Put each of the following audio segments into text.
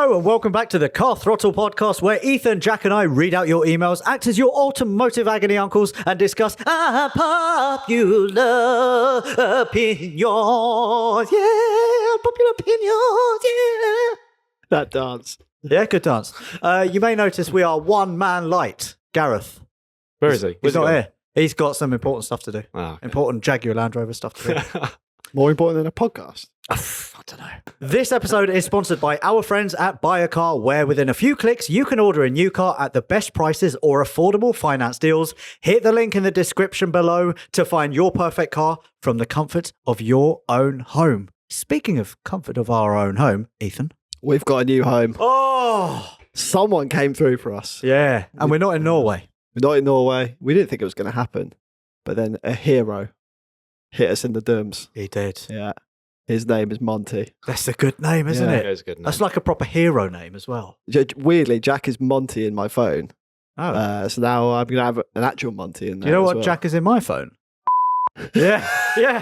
Hello and welcome back to the Car Throttle podcast, where Ethan, Jack and I read out your emails, act as your automotive agony uncles, and discuss unpopular opinions. Yeah, popular opinions, yeah. That dance. Yeah, good dance. You may notice we are one man light. Gareth. Where is he? He's not here. He's got some important stuff to do. Oh, okay. Important Jaguar Land Rover stuff to do. More important than a podcast. I don't know. This episode is sponsored by our friends at Buyacar, where within a few clicks, you can order a new car at the best prices or affordable finance deals. Hit the link in the description below to find your perfect car from the comfort of your own home. Speaking of comfort of our own home, Ethan. We've got a new home. Oh! Someone came through for us. Yeah, and we're not in Norway. We're not in Norway. We didn't think it was going to happen. But then a hero hit us in the dooms. He did. Yeah. His name is Monty. That's a good name, isn't Yeah. it? It is a good name. That's like a proper hero name as well. Weirdly, Jack is Monty in my phone. Oh. So now I'm going to have an actual Monty in there. Do you know as what well. Jack is in my phone? Yeah, yeah,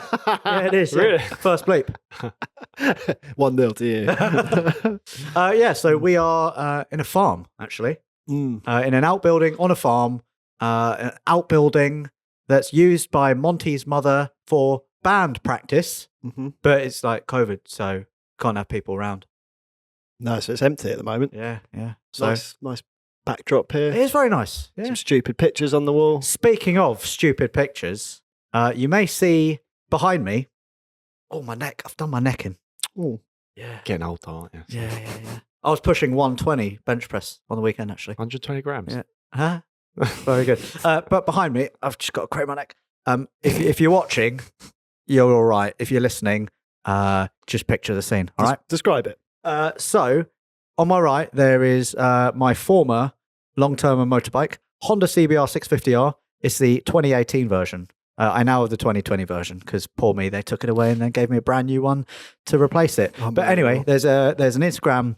it is. Really? Yeah. First bleep. 1-0 to you. Yeah, so we are in a farm, actually, in an outbuilding on a farm, an outbuilding that's used by Monty's mother for band practice, but it's like COVID, so can't have people around. No, so it's empty at the moment. Yeah, yeah. So Nice backdrop here. it is very nice. Yeah. Some stupid pictures on the wall. Speaking of stupid pictures, you may see behind me. Oh, my neck! I've done my neck in. Ooh. Yeah, Getting old, aren't you? yeah. I was pushing 120 bench press on the weekend, actually. 120 grams. Yeah. Huh? Very good. But behind me, I've just got to crane my neck. If you're watching, you're all right. If you're listening, just picture the scene. All right. Describe it. So on my right, there is my former long-term motorbike, Honda CBR 650R. It's the 2018 version. I now have the 2020 version because poor me, they took it away and then gave me a brand new one to replace it. But anyway, there's an Instagram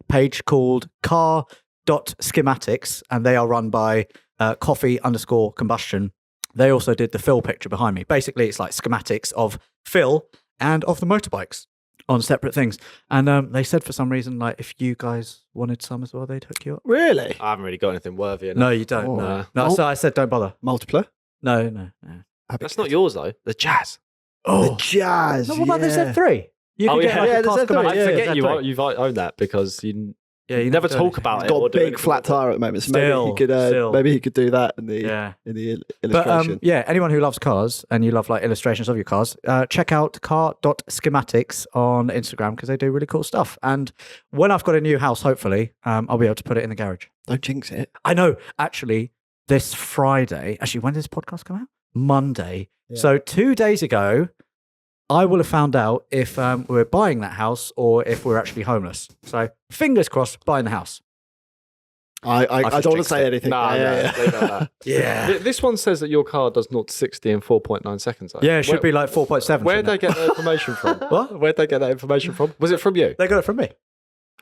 page called car.schematics, and they are run by coffee_combustion. They also did the Phil picture behind me. Basically, it's like schematics of Phil and of the motorbikes on separate things. And they said for some reason, like, if you guys wanted some as well, they'd hook you up. Really? I haven't really got anything worthy. No, you don't. Oh. No, so I said, don't bother. Multipler? No. That's not yours, though. The Jazz. The Jazz. No, what about the Z3? You Oh, could yeah. get like Yeah, a the car Z3, schematic I yeah, for forget Z3. you've owned that because you you never do talk anything. about He's it. got or a do big anything flat with it. tire at the moment, so Still. maybe he could do that in the Yeah. illustration. But anyone who loves cars and you love like illustrations of your cars, check out car.schematics on Instagram because they do really cool stuff. And when I've got a new house, hopefully, I'll be able to put it in the garage. Don't jinx it. I know, actually, this Friday, when did this podcast come out? Monday. Yeah. So 2 days ago, I will have found out if we're buying that house or if we're actually homeless. So fingers crossed, buying the house. I don't want to jinxed say it. anything. No, Yeah. leave it at that. Yeah. This one says that your car does 0 to 60 in 4.9 seconds. Though. Yeah, it should be like 4.7. Where'd they shouldn't get that information from? What? Where'd they get that information from? Was it from you? it? They got it from me.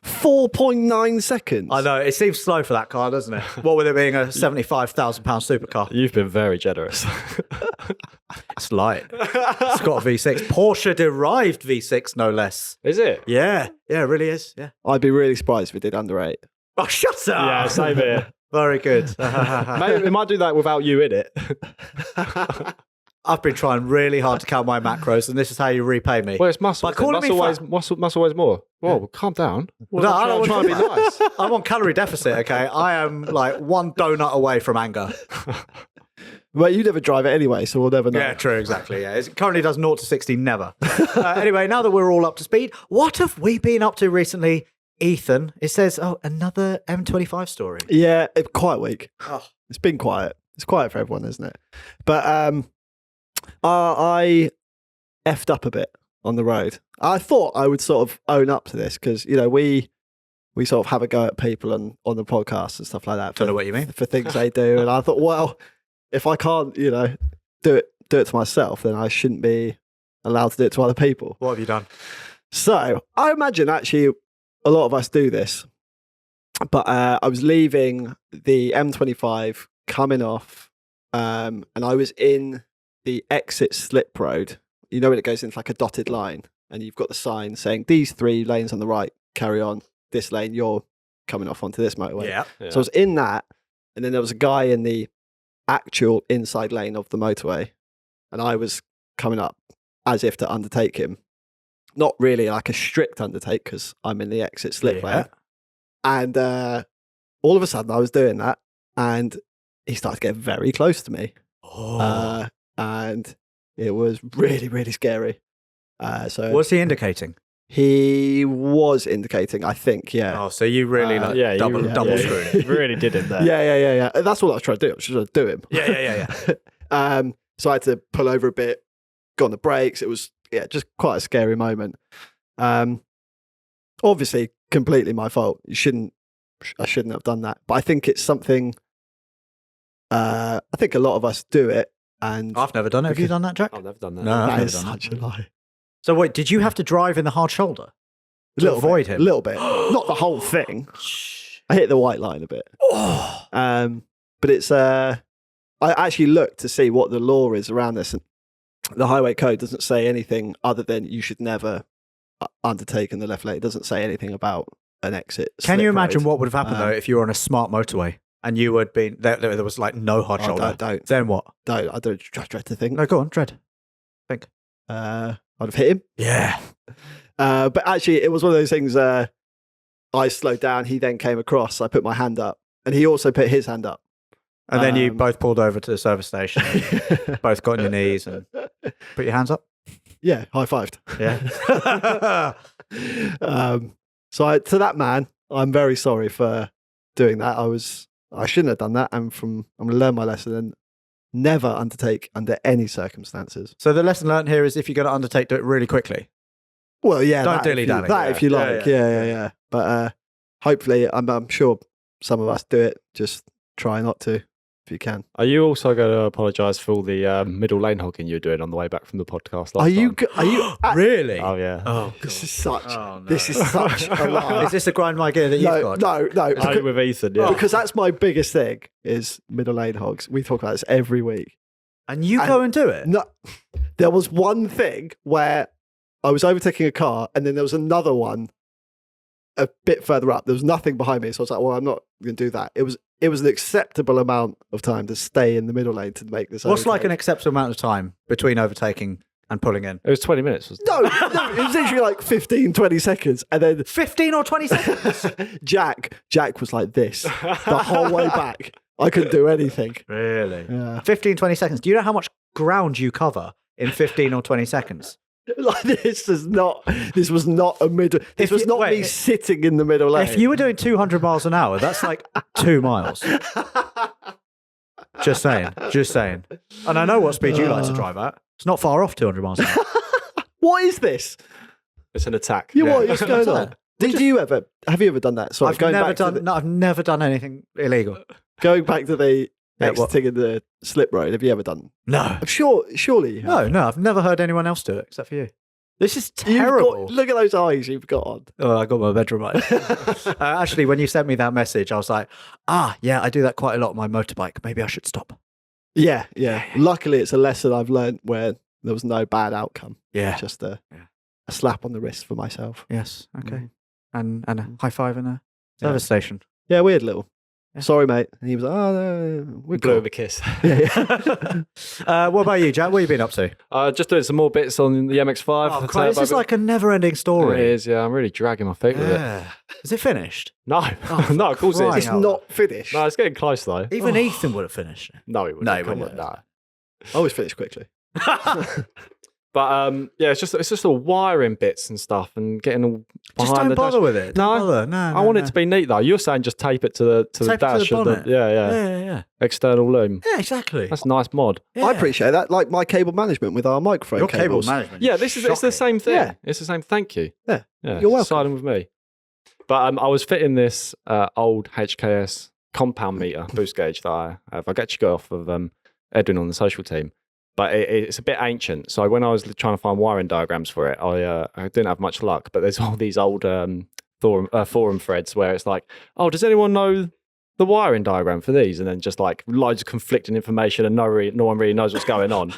4.9 seconds. I know, it seems slow for that car, doesn't it? What with it being a £75,000 supercar? You've been very generous. It's light. It's got a V6. Porsche derived V6, no less. Is it? Yeah, it really is. Yeah. I'd be really surprised if it did under 8. Oh, shut up. Yeah, same here. Very good. Maybe it might do that without you in it. I've been trying really hard to count my macros, and this is how you repay me. Well, it's muscle. By calling me Muscle weighs more. Whoa, calm down. No, I don't I'm trying want to be nice. I'm on calorie deficit, okay? I am like one donut away from anger. Well, you never drive it anyway, so we'll never know. Yeah, true, exactly. Yeah, it currently does 0 to 60, never. Anyway, now that we're all up to speed, what have we been up to recently, Ethan? It says, another M25 story. Yeah, quiet week. Oh. It's been quiet. It's quiet for everyone, isn't it? But I effed up a bit on the road. I thought I would sort of own up to this because, you know, we sort of have a go at people on the podcast and stuff like that. Don't know what you mean. For things they do. And I thought, well, if I can't, you know, do it to myself, then I shouldn't be allowed to do it to other people. What have you done? So I imagine actually a lot of us do this. But I was leaving the M25 coming off, and I was in the exit slip road. You know when it goes into like a dotted line, and you've got the sign saying these 3 lanes on the right carry on, this lane, you're coming off onto this motorway. Yeah. So I was in that, and then there was a guy in the actual inside lane of the motorway, and I was coming up as if to undertake him. Not really like a strict undertake because I'm in the exit slip lane. And all of a sudden I was doing that, and he started to get very close to me. And it was really, really scary. So Was he indicating? he was indicating, I think, yeah. Oh, so you really double screwed it. Really did it there. Yeah. That's what I was trying to do. I was trying to do him. Yeah. So I had to pull over a bit, go on the brakes. It was, just quite a scary moment. Obviously, completely my fault. I shouldn't have done that. But I think it's something, I think a lot of us do it. And I've never done it. Have you done that, Jack? I've never done that. No, I've that never is done such a lie. So wait, did you have to drive in the hard shoulder A to little avoid bit, him? A little bit. Not the whole thing. I hit the white line a bit. But it's, I actually looked to see what the law is around this. And the highway code doesn't say anything other than you should never undertake in the left lane. It doesn't say anything about an exit. Can you slip imagine road. what would have happened though if you were on a smart motorway and you had been there was like no hard shoulder? Don't. Then what? I don't dread to think. No, go on, dread. Think. I'd have hit him. Yeah. But actually, it was one of those things. I slowed down. He then came across. I put my hand up, and he also put his hand up. And then you both pulled over to the service station, and both got on your knees and put your hands up. Yeah, high fived. Yeah. So to that man, I'm very sorry for doing that. I shouldn't have done that. I'm going to learn my lesson and never undertake under any circumstances. So the lesson learned here is if you're going to undertake, do it really quickly. Well, yeah, Don't that if you- dilly-dally. That if you Yeah, like, yeah. But hopefully, I'm sure some of us do it. Just try not to if you can. Are you also going to apologise for all the middle lane hogging you were doing on the way back from the podcast last Are you? time? Are you? Really? Oh, yeah. Oh, This is such. Oh, no. This is such a lie. Is this a grind my gear that you've got? No. Oh, with Ethan, yeah. Because that's my biggest thing is middle lane hogs. We talk about this every week. And you go and do it? No, there was one thing where I was overtaking a car, and then there was another one a bit further up. There was nothing behind me, so I was like, "Well, I'm not going to do that." It was an acceptable amount of time to stay in the middle lane to make this. What's like overtake. an acceptable amount of time between overtaking and pulling in? It was 20 minutes. Wasn't it? No, it was literally like 15, 20 seconds, and then 15 or 20 seconds? Jack was like this the whole way back. I couldn't do anything. Really? Yeah. 15, 20 seconds. Do you know how much ground you cover in 15 or 20 seconds? Like this was not a middle. This was not me sitting in the middle lane. If you were doing 200 miles an hour, that's like 2 miles. Just saying. And I know what speed you like to drive at. It's not far off 200 miles an hour. What is this? It's an attack. What's going on? Have you ever done that? Sorry, I've never done anything illegal. Going back to the Yeah, what? exiting in the slip road. Have you ever done? No. I'm surely you have. No, I've never heard anyone else do it except for you. This is terrible. Look at those eyes you've got on. Oh, I got my bedroom right. Actually, when you sent me that message, I was like, yeah, I do that quite a lot on my motorbike. Maybe I should stop. Yeah. Luckily, it's a lesson I've learned where there was no bad outcome. Yeah. Just a slap on the wrist for myself. Yes. Okay. And a high five in a service station. Yeah, weird little. Yeah. Sorry, mate. And he was like, "Oh, no, we're Blew cool." him a kiss. What about you, Jack? What have you been up to? Just doing some more bits on the MX-5. Oh, the Christ, this is turbo like a never-ending bit. story. It is, yeah. I'm really dragging my feet with it. Yeah. Is it finished? No. No, of course it Christ. is. It's not finished. No, it's getting close, though. Even Ethan would have finished. No, he wouldn't. No, he Come wouldn't. on, no. I always finish quickly. But yeah, it's just all wiring bits and stuff and getting all behind Just don't the bother dash. with it. No, Don't bother. No, I want it to be neat though. You're saying just tape it to the Tape it to dash the of the bonnet. yeah. Yeah. External loom. Yeah, exactly. That's a nice mod. Yeah. I appreciate that. Like my cable management with our microphone Your cable cables. management. Yeah, it's the shocking. same thing. Yeah. It's the same. Thank you. Yeah. You're welcome. Siding with me. But I was fitting this old HKS compound meter boost gauge that I have. I actually got off of Edwin on the social team. But it's a bit ancient. So when I was trying to find wiring diagrams for it, I didn't have much luck. But there's all these old forum threads where it's like, oh, does anyone know the wiring diagram for these? And then just like loads of conflicting information and no one really knows what's going on.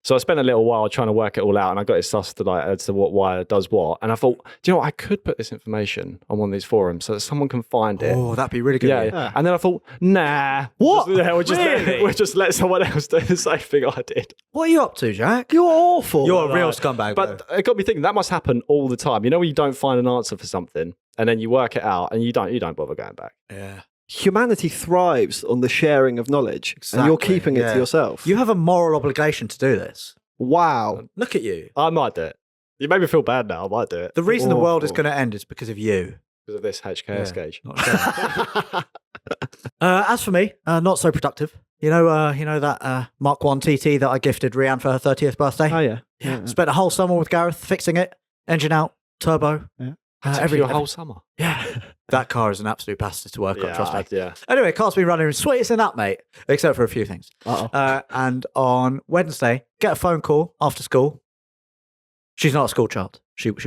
So I spent a little while trying to work it all out, and I got it sussed as to what wire does what. And I thought, do you know what? I could put this information on one of these forums so that someone can find it. Oh, that'd be really good. Yeah. And then I thought, nah. What? We'll Really? just let someone else do the same thing I did. What are you up to, Jack? You're awful. You're a real scumbag. But it got me thinking, that must happen all the time. You know when you don't find an answer for something, and then you work it out, and you don't bother going back. yeah. Humanity thrives on the sharing of knowledge, and you're Exactly, keeping it yeah. to yourself. You have a moral obligation to do this. Wow. Look at you. I might do it. You made me feel bad now. I might do it The reason the world is Awful. going to end is because of you. because of this HKS Yeah. gauge. Not sure. As for me, not so productive. You know that Mark 1 TT that I gifted Rianne for her 30th birthday? Oh, yeah. Yeah. Spent a whole summer with Gareth fixing it, engine out, turbo. Yeah. Every whole summer. Yeah. That car is an absolute bastard to work on, trust me. Yeah. Anyway, car's been running sweetest in that, mate, except for a few things. Uh-oh. And on Wednesday, get a phone call after school. She's not a school child. She works.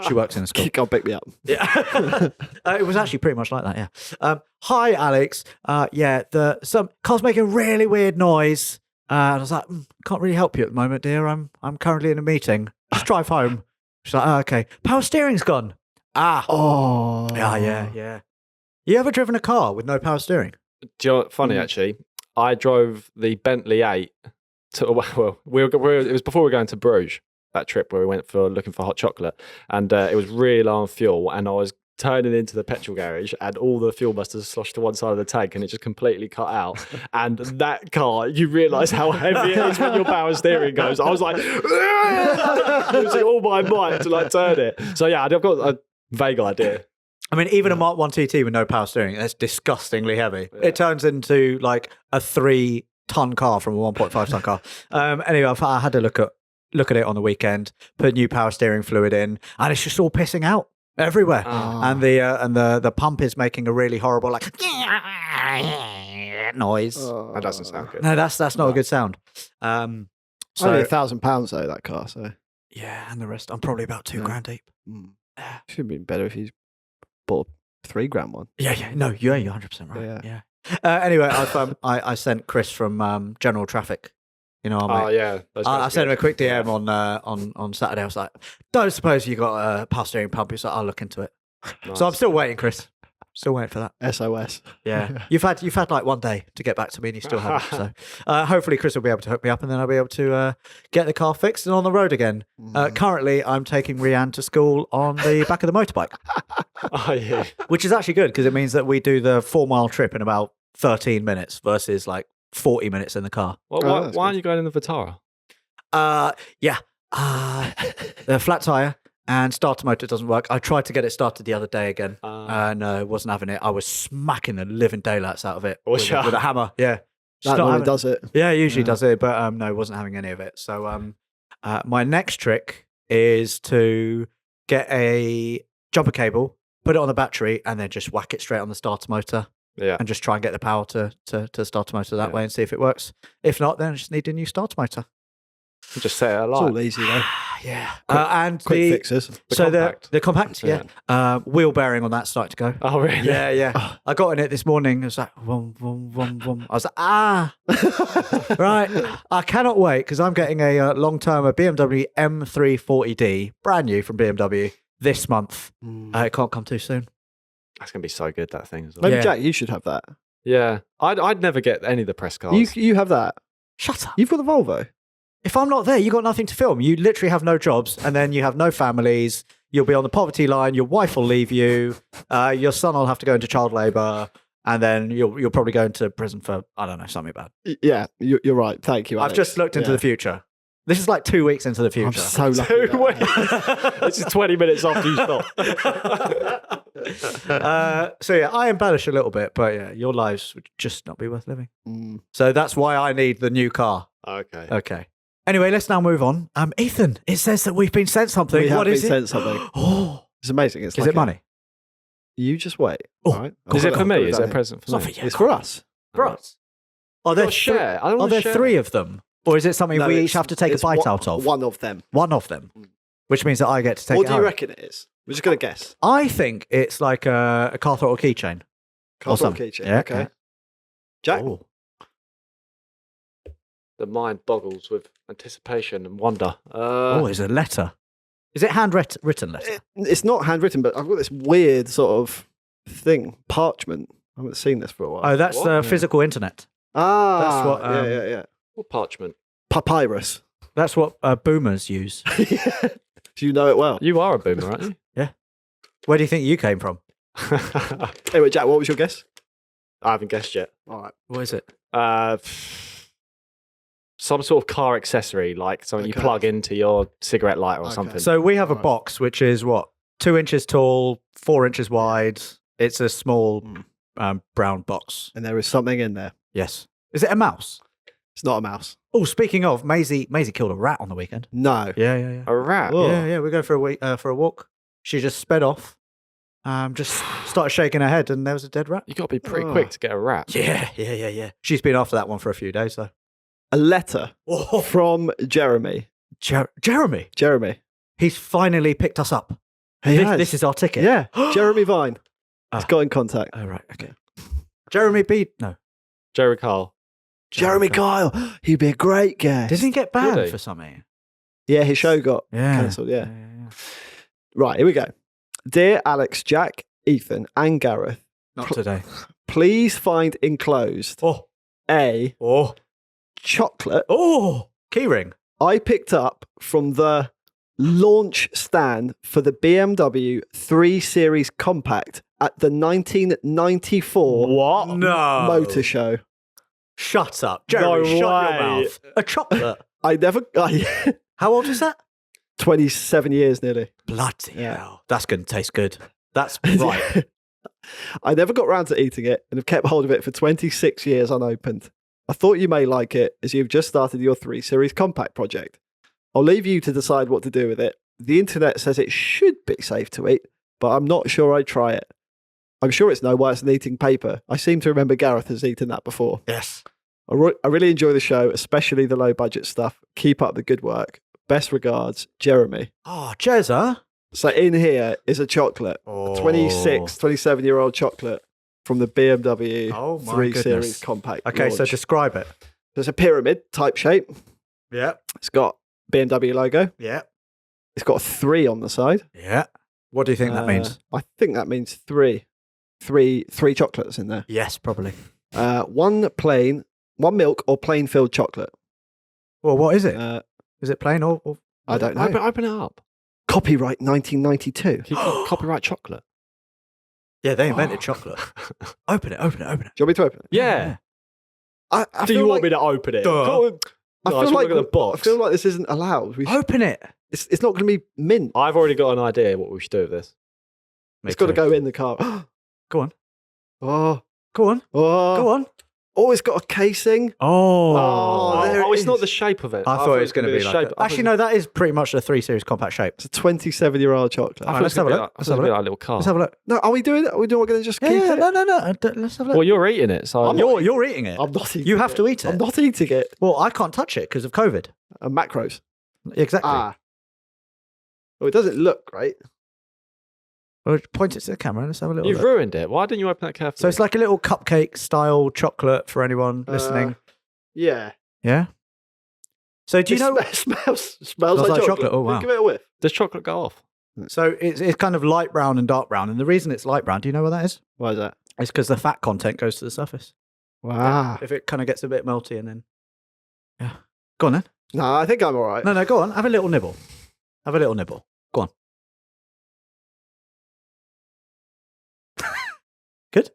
She works in a school. Go pick me up. Yeah, it was actually pretty much like that. Yeah. Hi, Alex. Some car's making really weird noise. And I was like, can't really help you at the moment, dear. I'm currently in a meeting. Just drive home. She's like, okay. Power steering's gone. Oh. Yeah. You ever driven a car with no power steering? Do you know what, funny actually? I drove the Bentley 8 to, it was before we were going to Bruges, that trip where we went for looking for hot chocolate, and it was really low on fuel, and I was turning into the petrol garage and all the fuel busters sloshed to one side of the tank and it just completely cut out. And that car, you realise how heavy it is when your power steering goes. I was like, using all my might to like turn it. So yeah, I've got a vague idea. I mean, even a Mark 1 TT with no power steering, that's disgustingly heavy. It turns into like a 3-ton car from a 1.5-ton car. Anyway, I had to look at it on the weekend, put new power steering fluid in, and it's just all pissing out everywhere. And the pump is making a really horrible like noise. That doesn't sound good. No, that's not a good sound. Only So £1,000 though, that car. So yeah, and the rest, I'm probably about $2,000 deep. should have been better if you bought a $3,000 one. Yeah. No, you're 100% right. Yeah. Anyway, I sent Chris from General Traffic. You know, Oh yeah. I sent him a quick DM on Saturday. I was like, "Don't suppose you got a power steering pump?" He's like, "I'll look into it." Nice. So I'm still waiting, Chris. Still waiting for that. SOS. Yeah, you've had like one day to get back to me, and you still haven't. So hopefully, Chris will be able to hook me up, and then I'll be able to get the car fixed and on the road again. Currently, I'm taking Rianne to school on the back of the motorbike, Oh yeah. which is actually good because it means that we do the 4-mile trip in about 13 minutes versus like 40 minutes in the car. Well, that's why aren't you going in the Vitara? The flat tire and starter motor doesn't work. I tried to get it started the other day again. No, wasn't having it. I was smacking the living daylights out of it Oh, with sure. a hammer. Yeah. Just That not normally having- does it. Yeah, it usually does it, but no, wasn't having any of it. So my next trick is to get a jumper cable, put it on the battery, and then just whack it straight on the starter motor. Yeah. And just try and get the power to starter motor that way and see if it works. If not, then I just need a new starter motor. Just set it It's all alight. easy though. Yeah. And Quick fixes. the compact, wheel bearing on that started to go. Oh really? Yeah. I got in it this morning. It was like, vroom, vroom, vroom, vroom. I was like, right. I cannot wait because I'm getting a long-term BMW M340D, brand new from BMW this month. It can't come too soon. That's gonna be so good, that thing as well. Maybe Yeah. Jack, you should have that. Yeah. I'd never get any of the press cars. You have that. Shut up. You've got the Volvo. If I'm not there, you got nothing to film. You literally have no jobs, and then you have no families. You'll be on the poverty line. Your wife will leave you. Your son will have to go into child labour, and then you'll probably go into prison for, I don't know, something bad. Yeah, you're right. Thank you, Alex. I've just looked into the future. This is like 2 weeks into the I'm future. so lucky. 2 weeks. This is 20 minutes after you stop. So yeah, I embellish a little bit, but yeah, your lives would just not be worth living. So that's why I need the new car. Okay. Okay. Anyway, let's now move on. Ethan, it says that we've been sent something. We have What been is it? sent something. Oh, It's amazing. It's is like it money? You just wait. Oh, all right? Is it for me? Is it a it? present It's for not me? for you. It's for us. For us. Are there, Got a share. I don't are want there to share. 3 of them? Or is it something No, we it's- each have to take a it's bite one- out of? One of them. One of them. Which means that I get to take What it do you home. reckon it is? We're just going to guess. I think it's like a car throttle keychain. Car Or throttle something. keychain. Yeah, Okay. yeah. Jack? Oh. The mind boggles with anticipation and wonder. Oh, it's a letter. Is it handwritten letter? It's not handwritten, but I've got this weird sort of thing, parchment. I haven't seen this for a while. Oh, that's What? physical internet. That's what, yeah. What parchment? Papyrus. That's what boomers use. Do you know it well? You are a boomer, aren't you? Where do you think you came from? Anyway, Jack, what was your guess? I haven't guessed yet. All right. What is it? Some sort of car accessory, like something you Okay. plug into your cigarette lighter or Okay. something. So we have a Alright. box which is what 2 inches tall, 4 inches wide. It's a small brown box. And there is something in there. Yes. Is it a mouse? It's not a mouse. Oh, speaking of, Maisie killed a rat on the weekend. No. Yeah. A rat. Oh. Yeah. We go for a walk. She just sped off. Just started shaking her head, and there was a dead rat. You got to be pretty Oh. quick to get a rat. Yeah. She's been after that one for a few days, though. A letter Oh, from Jeremy. Jeremy, Jeremy. he's finally picked us up. He This, has. this is our ticket. Yeah. Jeremy Vine. He's Ah. got in contact. Oh, right. Okay. Jeremy B. No. Jerry Carl. Jeremy Kyle. He'd be a great guest. Didn't he get banned Would he? for something? Yeah, his show got Yeah. cancelled. Yeah. Right, here we go. Dear Alex, Jack, Ethan, and Gareth, Not today. please find enclosed Oh. a Oh. chocolate Oh. Keyring. I picked up from the launch stand for the BMW 3 Series Compact at the 1994 What? No. Motor Show. Shut up. Jeremy, shut your way. mouth. A chocolate. I How old is that? 27 years nearly. Bloody Yeah. hell. That's going to taste good. That's right. I never got round to eating it and have kept hold of it for 26 years unopened. I thought you may like it as you've just started your 3 Series Compact project. I'll leave you to decide what to do with it. The internet says it should be safe to eat, but I'm not sure I'd try it. I'm sure it's no worse than eating paper. I seem to remember Gareth has eaten that before. Yes. I really enjoy the show, especially the low budget stuff. Keep up the good work. Best regards, Jeremy. Oh, Jezza. So in here is a chocolate, Oh. 27-year-old chocolate from the BMW Oh, my 3 goodness. Series Compact. Okay, so launch. describe it. There's a pyramid type shape. Yeah. It's got BMW logo. Yeah. It's got a 3 on the side. Yeah. What do you think that means? I think that means three chocolates in there. Yes, probably. One milk or plain filled chocolate. Well, what is it? Is Is it plain or? I don't know. Open it up. Copyright 1992. You got copyright chocolate. Yeah, they invented Oh. chocolate. Open it. Do you want me to open it? Yeah. I Do feel you want like, me to open it? Duh. Go on. I No, feel it's like not in the box. I feel like this isn't allowed. Open it. It's not going to be mint. I've already got an idea what we should do with this. It's got to go in the car. Go on. Oh, Go on. oh, Go on. Oh, it's got a casing. Oh. Oh, there it it's not is. the shape of it. I thought it was going to be like that. Actually, no, that is pretty much the 3 Series Compact shape. It's a 27-year-old chocolate. Oh, let's have a look. Let's have a look. Like a little car. Let's have a look. No, are we doing it? Are we going to just keep Yeah, it? no. Let's have a look. Well, you're eating it, so You're eating it. I'm not eating You have it. to eat it. I'm not eating it. Well, I can't touch it because of COVID. Macros. Exactly. Ah. Oh, it doesn't look great. Well, point it to the camera. Let's have a little you've look. ruined it. Why didn't you open that carefully? So it's like a little cupcake style chocolate for anyone listening. Yeah. Yeah. So do you know? It smells like chocolate. Oh, wow. Give it a whiff. Does chocolate go off? So it's kind of light brown and dark brown, and the reason it's light brown, do you know what that is? Why is that? It's because the fat content goes to the surface. Wow. If it kind of gets a bit melty, and then yeah, go on then. No, I think I'm all right. No, go on. Have a little nibble. Have a little nibble. Go on. Good.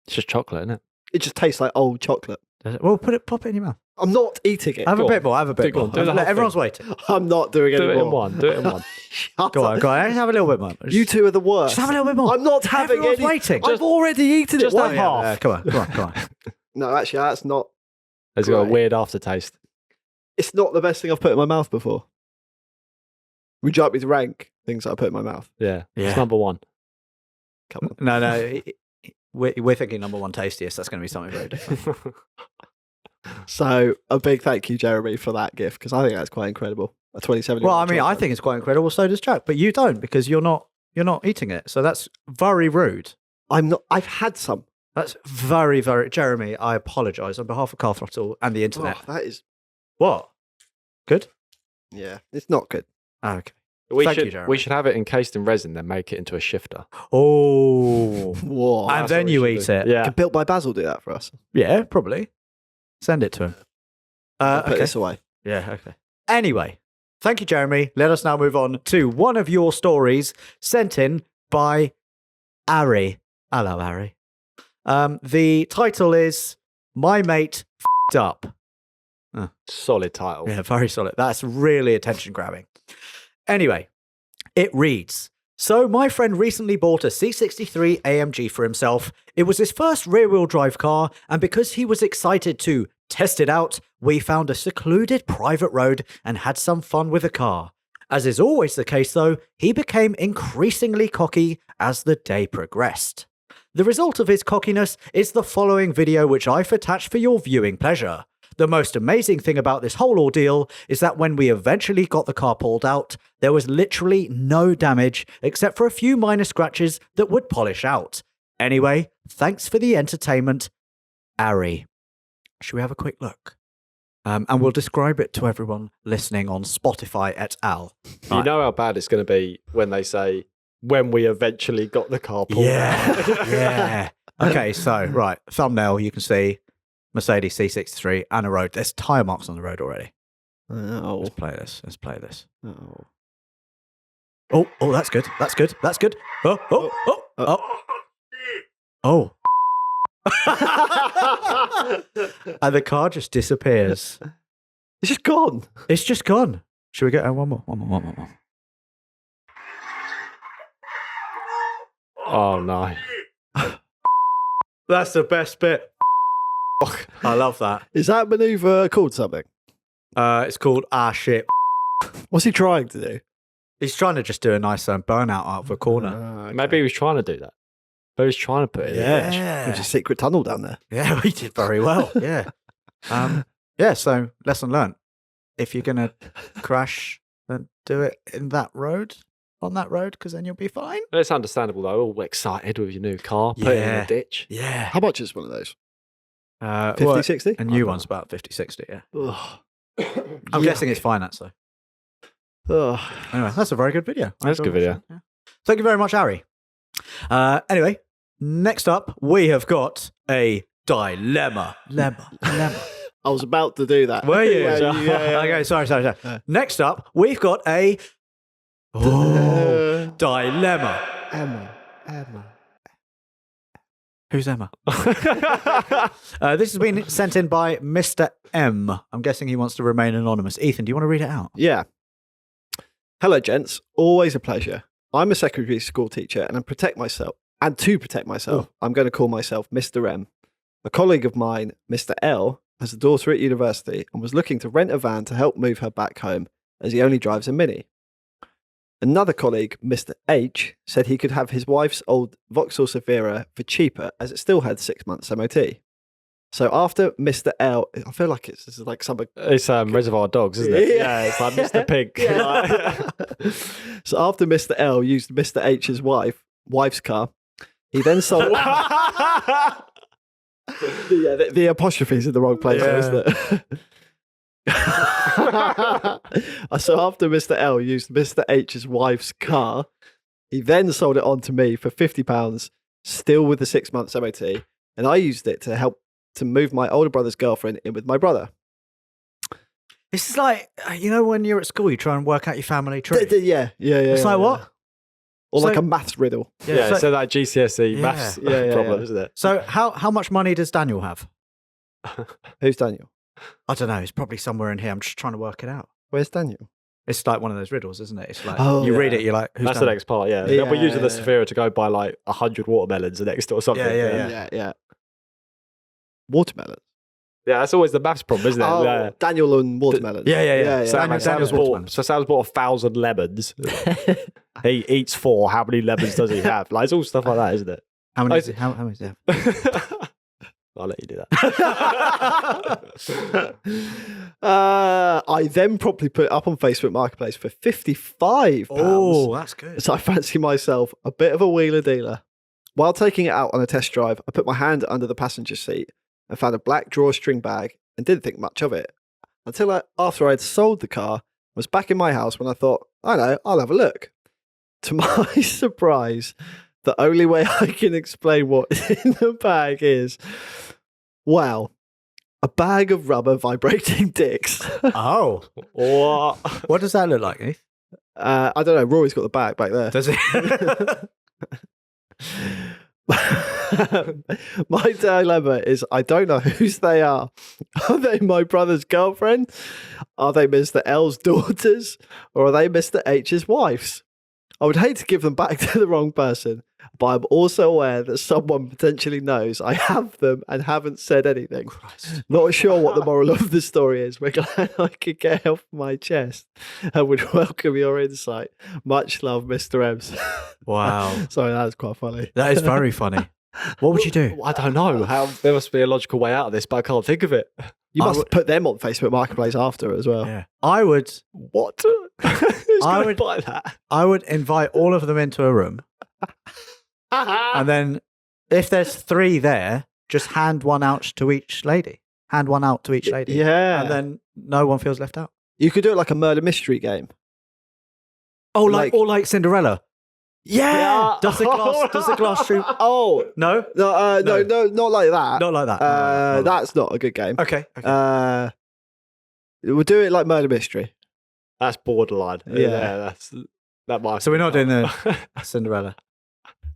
It's just chocolate, isn't it? It just tastes like old chocolate. Does it? Well, pop it in your mouth. I'm not eating it. Have Go a bit on. more. Have a bit Go more. on, do the whole Everyone's thing. waiting. I'm not doing it Do it anymore. in one. Do it in one. Shut Go up. on. Go on. Have a little bit more. You two are the worst. Just have a little bit more. I'm not having Everyone's any. waiting. I've already eaten it. just Why? have half. Come on. Come on. No, actually, that's not. It's got a Great. weird aftertaste. It's not the best thing I've put in my mouth before. Would you like me to rank things that I put in my mouth? Yeah. Yeah. It's number one. Come on. No. We're thinking number one tastiest. That's going to be something very different. So a big thank you, Jeremy, for that gift because I think that's quite incredible. A 27. Well, I mean, I think it's quite incredible. So does Jack, but you don't because you're not eating it. So that's very rude. I'm not. I've had some. That's very, very... Jeremy, I apologise on behalf of Car Throttle and the internet. Oh, that is... What? Good? Yeah, it's not good. Oh, okay. We Thank should you, Jeremy. we should have it encased in resin, then make it into a shifter. Oh. Whoa. And That's then what we you should eat do. it. Yeah. Can Built by Basil do that for us? Yeah, probably. Send it to him. I'll put Okay. this away. Yeah, okay. Anyway, thank you, Jeremy. Let us now move on to one of your stories sent in by Ari. Hello, Ari. The title is My Mate F***ed Up. Solid title. Yeah, very solid. That's really attention grabbing. Anyway, it reads, so my friend recently bought a C63 AMG for himself. It was his first rear-wheel drive car, and because he was excited to test it out, we found a secluded private road and had some fun with the car. As is always the case though, he became increasingly cocky as the day progressed. The result of his cockiness is the following video which I've attached for your viewing pleasure. The most amazing thing about this whole ordeal is that when we eventually got the car pulled out, there was literally no damage except for a few minor scratches that would polish out. Anyway, thanks for the entertainment, Ari. Should we have a quick look? And we'll describe it to everyone listening on Spotify et al. You know how bad it's going to be when they say, when we eventually got the car pulled out. Yeah. Okay, so, right, thumbnail, you can see Mercedes C63 and a road. There's tyre marks on the road already. Oh. Let's play this. Let's play this. Oh. Oh, that's good. That's good. That's good. Oh. And the car just disappears. It's just gone. It's just gone. Should we get one more? One more. Oh, no. That's the best bit. I love that. Is that maneuver called something? It's called shit. What's he trying to do? He's trying to just do a nice burnout out of a corner. Okay. Maybe he was trying to do that. But he was trying to put it in. Yeah. There's a secret tunnel down there. Yeah, we did very well. Yeah. Yeah, so lesson learned. If you're going to crash, then do it on that road, because then you'll be fine. It's understandable, though. All excited with your new car, put it in Yeah. a ditch. Yeah. How much is one of those? 50, Well, 60? a new one's about 50, 60, yeah. Ugh. I'm guessing it's finance, though. Ugh. Anyway, that's a very good video. That's a good video. Yeah. Thank you very much, Ari. Anyway, next up, we have got a dilemma. Lemma. I was about to do that. Were you? Yeah. Okay, sorry. Next up, we've got a dilemma. Emma. Who's Emma? This has been sent in by Mr. M. I'm guessing he wants to remain anonymous. Ethan, do you want to read it out? Yeah. Hello, gents. Always a pleasure. I'm a secondary school teacher, and to protect myself, I'm going to call myself Mr. M. A colleague of mine, Mr. L, has a daughter at university and was looking to rent a van to help move her back home, as he only drives a Mini. Another colleague, Mr. H, said he could have his wife's old Vauxhall Severa for cheaper, as it still had 6 months MOT. So after Mr. L, I feel like this is like something. It's Reservoir Dogs, isn't it? Yeah. It's like Mr. Pig. Yeah. So after Mr. L used Mr. H's wife's car, he then sold. The apostrophe's in the wrong place, Yeah. isn't it? So after Mr. L used Mr. H's wife's car, he then sold it on to me for £50, still with the 6 months MOT, and I used it to help to move my older brother's girlfriend in with my brother. This is like, when you're at school, you try and work out your family tree. Yeah. It's like what? Or like So- a maths riddle. Yeah, so that GCSE Yeah. maths Yeah. problem, isn't it? So how much money does Daniel have? Who's Daniel? I don't know. It's probably somewhere in here. I'm just trying to work it out. Where's Daniel? It's like one of those riddles, isn't it? It's like Oh, you read yeah. it, you're like, who's That's the Daniel? next part, yeah. Yeah, We're using the yeah. Severa to go buy like 100 watermelons next or something. Yeah. Watermelon. Yeah, that's always the maths problem, isn't it? Oh, Yeah. Daniel and watermelon. Yeah. Sam's watermelon. bought 1,000 lemons. He eats 4. How many lemons does he have? Like, it's all stuff like that, isn't it? How many? Oh, Is it, how many? Is it? I'll let you do that. I then promptly put it up on Facebook Marketplace for £55. Oh, that's good. So I fancy myself a bit of a wheeler dealer. While taking it out on a test drive, I put my hand under the passenger seat and found a black drawstring bag and didn't think much of it. After I had sold the car, I was back in my house when I thought, I know, I'll have a look. To my surprise, the only way I can explain what's in the bag is, wow, a bag of rubber vibrating dicks. Oh, what does that look like, Heath? I don't know. Rory's got the bag back there. Does it? My dilemma is I don't know whose they are. Are they my brother's girlfriend? Are they Mr. L's daughters? Or are they Mr. H's wives? I would hate to give them back to the wrong person, but I'm also aware that someone potentially knows I have them and haven't said anything. Christ. Not sure what the moral of the story is. We're glad I could get it off my chest and would welcome your insight. Much love, Mr. Ems. Wow. Sorry, that was quite funny. That is very funny. What would you do? I don't know. There must be a logical way out of this, but I can't think of it. You must put them on Facebook Marketplace after as well. Yeah. I would. What? Who's I going would to buy that? I would invite all of them into a room, and then if there's 3 there, just hand one out to each lady. Hand one out to each lady. Yeah. And then no one feels left out. You could do it like a murder mystery game. Oh, like Cinderella. Yeah. Does the glass shoot? Oh. No? No, not like that. Not like that. That's not a good game. Okay. We'll do it like murder mystery. That's borderline. Yeah. That might. So we're not doing the Cinderella.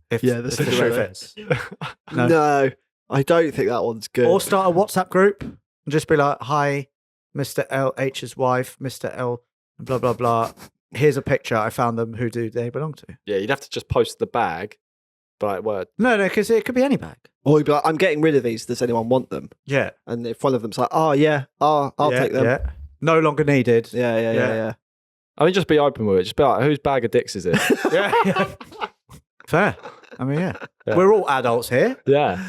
The shoe Cinderella. fits. No, I don't think that one's good. Or start a WhatsApp group and just be like, "Hi, Mr. L.H.'s wife, Mr. L, blah blah blah. Here's a picture. I found them. Who do they belong to?" Yeah, you'd have to just post the bag. But No, because it could be any bag. Or you'd be like, I'm getting rid of these. Does anyone want them? Yeah. And if one of them's like, oh yeah, I'll take them. Yeah. No longer needed. Yeah. I mean, just be open with it. Just be like, whose bag of dicks is it? Yeah. Fair. I mean, yeah. We're all adults here. Yeah.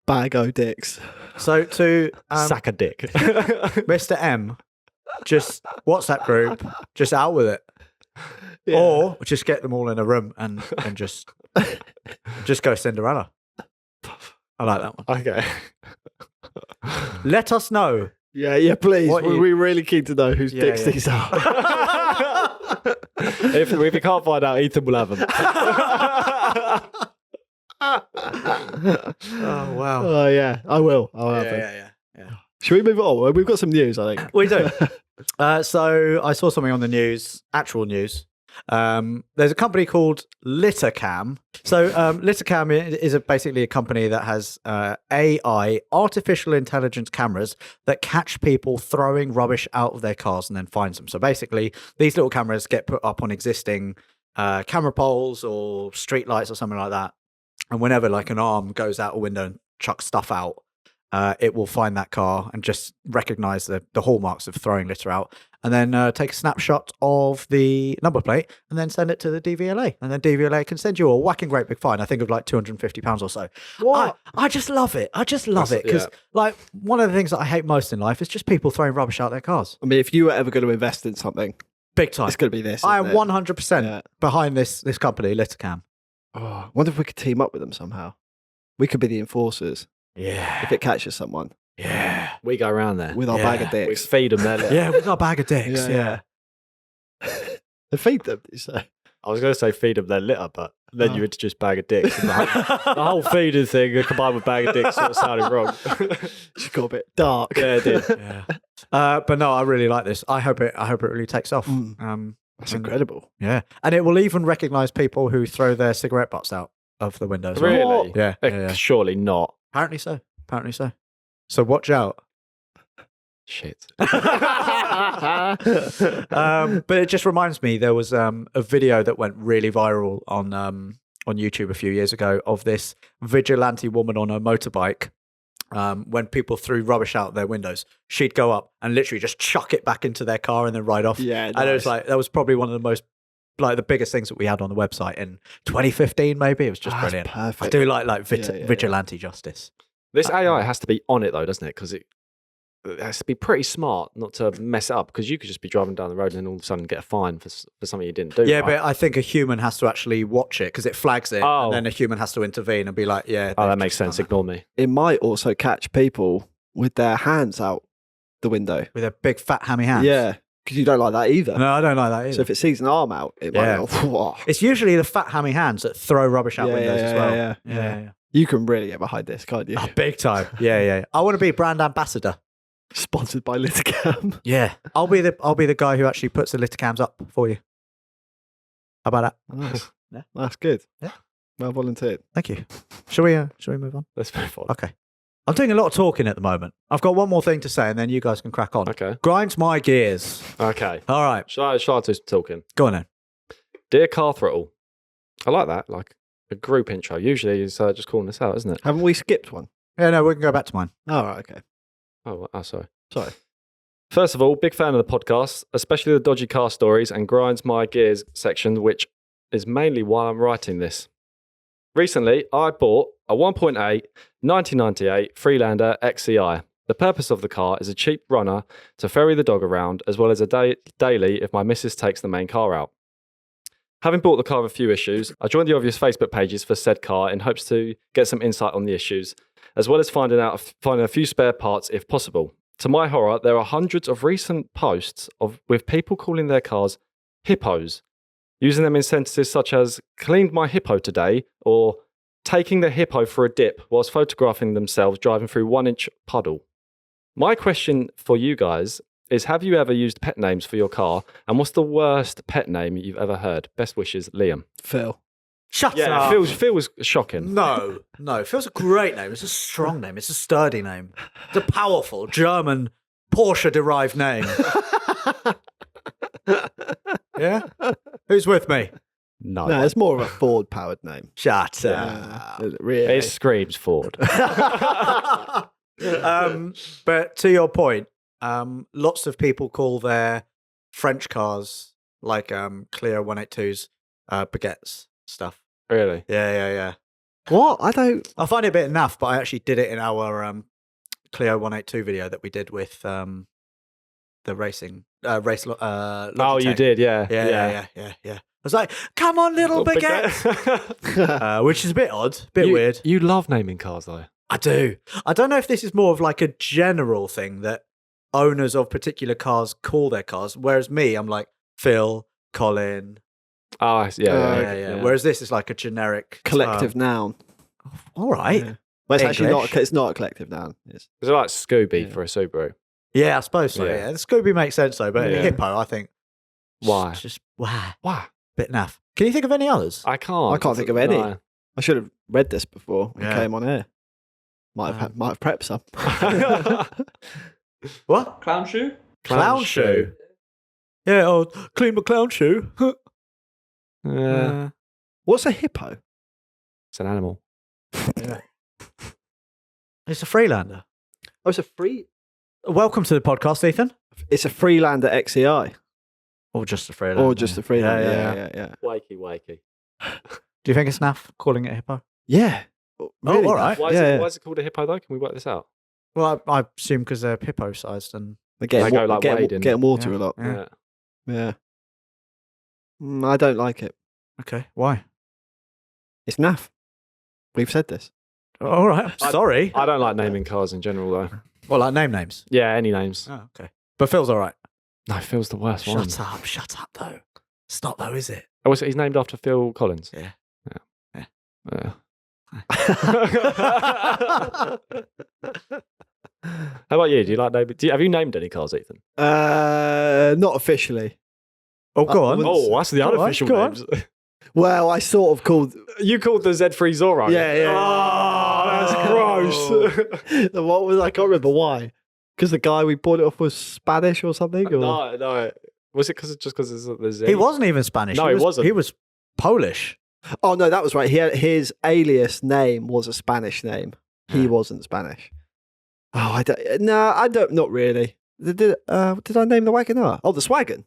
Bag o' dicks. So to Sack a dick. Mr. M, just WhatsApp group, just out with it. Yeah. Or just get them all in a room and just go Cinderella. I like that one. Okay. Let us know. Yeah, please. What We're really keen to know whose dicks yeah. these are. if you can't find out, Ethan will have them. Oh, wow. Oh, yeah. I will. I'll have them. Yeah. Should we move on? We've got some news, I think. We do. So I saw something on the news, actual news. There's a company called Littercam. So Littercam is basically a company that has AI, artificial intelligence cameras that catch people throwing rubbish out of their cars and then finds them. So basically, these little cameras get put up on existing camera poles or street lights or something like that. And whenever like an arm goes out a window and chucks stuff out, it will find that car and just recognize the hallmarks of throwing litter out, and then take a snapshot of the number plate and then send it to the DVLA. And then DVLA can send you a whacking great big fine, I think of like £250 or so. What? I just love it. I just love it because like one of the things that I hate most in life is just people throwing rubbish out their cars. I mean, if you were ever going to invest in something, Big time. it's going to be this. I am isn't it? 100% behind this company, Littercam. Oh, I wonder if we could team up with them somehow. We could be the enforcers Yeah. if it catches someone Yeah. We go around there. with our bag of We dicks. feed them their litter. Yeah, we got a bag of dicks. Yeah. And feed them, you say? I was going to say feed them their litter, but then you introduce bag of dicks. And the whole feeding thing combined with bag of dicks sort of sounded wrong. She got a bit dark. Yeah, it did. Yeah. But no, I really like this. I hope it really takes off. That's incredible. Yeah. And it will even recognize people who throw their cigarette butts out of the windows. Really? Yeah. Surely not. Apparently so. So watch out. Shit. But it just reminds me, there was a video that went really viral on YouTube a few years ago of this vigilante woman on a motorbike. When people threw rubbish out their windows, she'd go up and literally just chuck it back into their car and then ride off. Yeah, And it was like, that was probably one of the most, like the biggest things that we had on the website in 2015, maybe. It was just brilliant. Perfect. I do like vigilante justice. This AI has to be on it though, doesn't it? Because it has to be pretty smart not to mess it up, because you could just be driving down the road and then all of a sudden get a fine for something you didn't do. Yeah, right? but I think a human has to actually watch it because it flags it, Oh. and then a human has to intervene and be like, "Yeah." Oh, they've that makes just done sense. that. Ignore me. It might also catch people with their hands out the window. With their big fat hammy hands. Yeah, because you don't like that either. No, I don't like that either. So if it sees an arm out, it Yeah. might go, "Whoa." It's usually the fat hammy hands that throw rubbish out Yeah, windows yeah, as well. yeah, yeah. You can really get behind this, can't you? Oh, big time. Yeah. I want to be brand ambassador. Sponsored by Littercam. Yeah. I'll be the guy who actually puts the Littercams up for you. How about that? Nice. Yeah. That's good. Yeah. Well volunteered. Thank you. Shall we move on? Let's move on. Okay. I'm doing a lot of talking at the moment. I've got one more thing to say and then you guys can crack on. Okay. Grinds my gears. Okay. All right. Shall I do some talking? Go on then. Dear Car Throttle. I like that. Like a group intro. Usually it's just calling this out, isn't it? Haven't we skipped one? Yeah, no, we can go back to mine. Oh, right, okay. Oh, sorry. Sorry. First of all, big fan of the podcast, especially the dodgy car stories and grinds my gears section, which is mainly why I'm writing this. Recently, I bought a 1.8 1998 Freelander XCI. The purpose of the car is a cheap runner to ferry the dog around, as well as a daily if my missus takes the main car out. Having bought the car with a few issues, I joined the obvious Facebook pages for said car in hopes to get some insight on the issues, as well as finding a few spare parts if possible. To my horror, there are hundreds of recent posts with people calling their cars hippos, using them in sentences such as cleaned my hippo today, or taking the hippo for a dip whilst photographing themselves driving through 1-inch puddle. My question for you guys is, have you ever used pet names for your car? And what's the worst pet name you've ever heard? Best wishes, Liam. Phil. Shut Yeah, up. Phil was shocking. No. Phil's a great name. It's a strong name. It's a sturdy name. It's a powerful German Porsche-derived name. Yeah? Who's with me? No. No, it's more of a Ford-powered name. Shut up. Really? It screams Ford. But to your point, lots of people call their French cars like Clio 182s baguettes stuff. Really? Yeah. What? I don't... I find it a bit naff, but I actually did it in our Clio 182 video that we did with the racing race. Oh, you did, yeah. Yeah. I was like, "Come on, little baguette," which is a bit odd, bit weird. You love naming cars, though. I do. I don't know if this is more of like a general thing that owners of particular cars call their cars, whereas me, I'm like Phil, Colin. Oh, Yeah. Whereas this is like a generic Collective term. noun. All right. Yeah. Well, it's actually English. not. It's not a collective noun. It's It's like Scooby Yeah. for a Subaru. Yeah, I suppose so. Yeah. Yeah, the Scooby makes sense though, but Yeah. Hippo, I think. Why? Just Why? bit naff. Can you think of any others? I can't. I can't think of any. No. I should have read this before we Yeah. came on air. Might have prepped some. What? Clown shoe? Clown shoe. Yeah, oh, clean my clown shoe. Yeah. What's a hippo? It's an animal. It's a Freelander. Oh, it's a free. Welcome to the podcast, Ethan. It's a Freelander XEI, Or just a Freelander. or just a Freelander. Yeah. Yeah. Wakey. Do you think it's naff calling it a hippo? Yeah. Really all right. Why is it called a hippo, though? Can we work this out? Well, I assume because they're hippo-sized and They get They go like wading. getting water Yeah. a lot. Yeah. Yeah. I don't like it. okay. Why? It's naff. We've said this. All right. I'm sorry. I don't like naming cars in general, though. Well, like names. Yeah, any names. Oh, okay. But Phil's all right. No, Phil's the worst one. Shut up, though. It's not though, is it? Oh, he's named after Phil Collins. Yeah. Yeah. How about you? Do you like naming? Have you named any cars, Ethan? Not officially. Oh, go on. wouldn't- Oh, that's the Go on, unofficial go on. names. Well, I sort of called. You called the Z3 Zorro. Yeah. Oh, that's gross. What was I can't remember why. Because the guy we bought it off was Spanish or something. Or? No. Was it just because there's the Z? He wasn't even Spanish. No, he wasn't. He was Polish. Oh no, that was right. His alias name was a Spanish name. He wasn't Spanish. Oh, I don't. No, I don't. Not really. Did I name the Wagoner? Oh, the Swagon.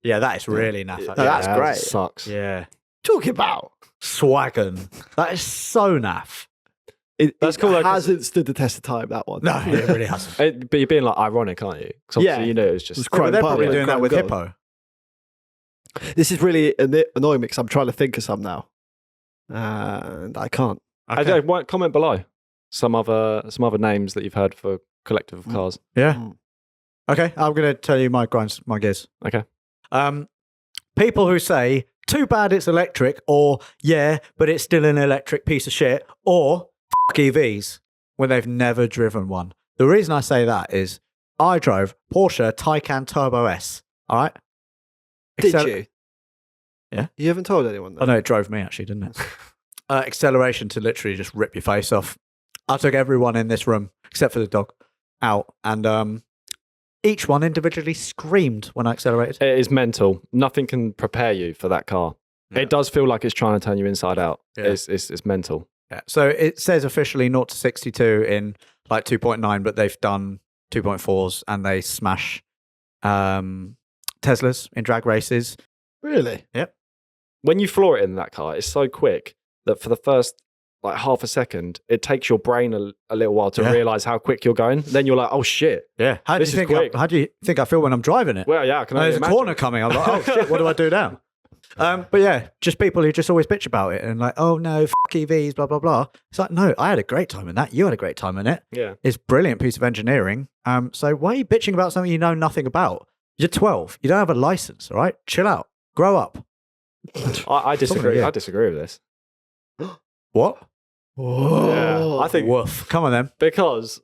Yeah, that is really naff. No, that's that great. Sucks. Yeah. Talking about. Swagon. That is so naff. That's cool, though, 'cause- hasn't stood the test of time, that one. No, it really hasn't. But you're being like ironic, aren't you? Because obviously Yeah. you know it's just. It's Yeah, but they're Crime probably Party, doing that Crime with Gold. Hippo. This is really annoying me because I'm trying to think of some now. And I can't. Okay. Comment below some other names that you've heard for collective of cars. Yeah. Mm. Okay, I'm going to tell you my gears. Okay. People who say, too bad it's electric, or yeah, but it's still an electric piece of shit, or fuck EVs when they've never driven one. The reason I say that is I drove Porsche Taycan Turbo S. All right. Did you? Yeah. You haven't told anyone Oh that? no, it drove me actually, didn't it? Acceleration to literally just rip your face off. I took everyone in this room except for the dog out, and each one individually screamed when I accelerated. It is mental. Nothing can prepare you for that car. Yeah. It does feel like it's trying to turn you inside out. Yeah. It's mental. Yeah. So it says officially 0 to 62 in like 2.9, but they've done 2.4s and they smash Teslas in drag races. Really? When you floor it in that car, it's so quick that for the first like half a second, it takes your brain a little while to Yeah. realize how quick you're going. Then you're like, oh shit. Yeah. How This is do quick. you think I feel when I'm driving it? Well, yeah, I can only There's a imagine. corner coming. I'm like, oh shit, what do I do now? But yeah, just people who just always bitch about it and like, oh no, fuck EVs, blah blah blah. It's like, no, I had a great time in that. You had a great time in it. Yeah. It's a brilliant piece of engineering. So why are you bitching about something you know nothing about? You're 12. You don't have a license. All right, chill out. Grow up. I disagree. Yeah. I disagree with this. What? Yeah. I think Woof. Come on then. because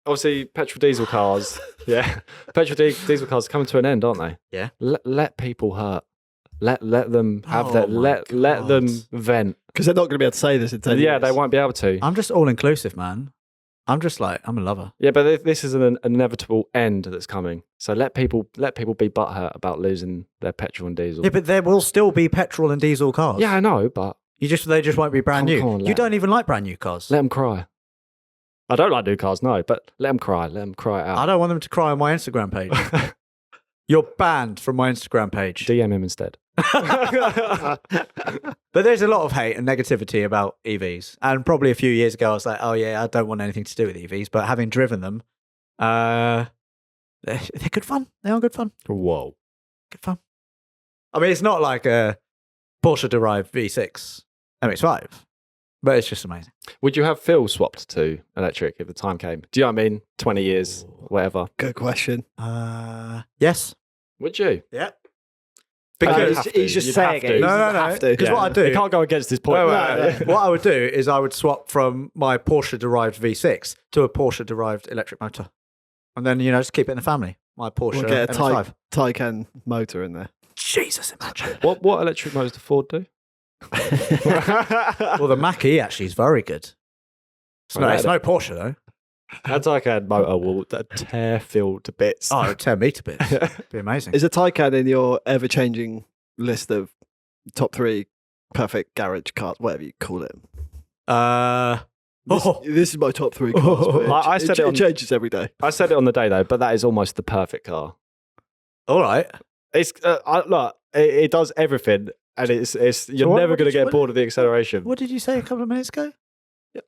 obviously petrol diesel cars, diesel cars are coming to an end, aren't they? Yeah. Let people hurt. Let them have Oh that. my Let them God. vent. Because they're not going to be able to say this in 10 Yeah, years. they won't be able to. I'm just all inclusive, man. I'm just like, I'm a lover. Yeah, but this is an inevitable end that's coming. So let people be butthurt about losing their petrol and diesel. Yeah, but there will still be petrol and diesel cars. Yeah, I know, but They just won't be brand new. Come on, You lad. don't even like brand new cars. let them cry. I don't like new cars, no, but let them cry. Let them cry it I out. don't want them to cry on my Instagram page. You're banned from my Instagram page. DM him instead. But there's a lot of hate and negativity about EVs. And probably a few years ago, I was like, oh, yeah, I don't want anything to do with EVs. But having driven them, they're good fun. They are good fun. Whoa. Good fun. I mean, it's not like a Porsche-derived V6 MX-5, but it's just amazing. Would you have Phil swapped to electric if the time came? Do you know what I mean? 20 years, whatever. Good question. Yes. Would you? Yeah. Because He's You'd just have saying to. it. No, no, no. Have to. Because what I do... You can't go against his point. What I would do is I would swap from my Porsche-derived V6 to a Porsche-derived electric motor. And then, just keep it in the family. My Porsche We'll get a MX-5. Taycan motor in there. Jesus, imagine. What electric motors does Ford do? Well, the Mach-E actually is very good. It's no Porsche, though. That Taycan motor will tear Phil to bits. Oh, it would tear me to bits. It'd be amazing. Is a Taycan in your ever-changing list of top 3 perfect garage cars, whatever you call it? This is my top 3 cars. but I said it on- changes every day. I said it on the day though, but that is almost the perfect car. All right. It's look, it does everything, and it's you're what- never what going to did you- get bored of the acceleration. What did you say a couple of minutes ago?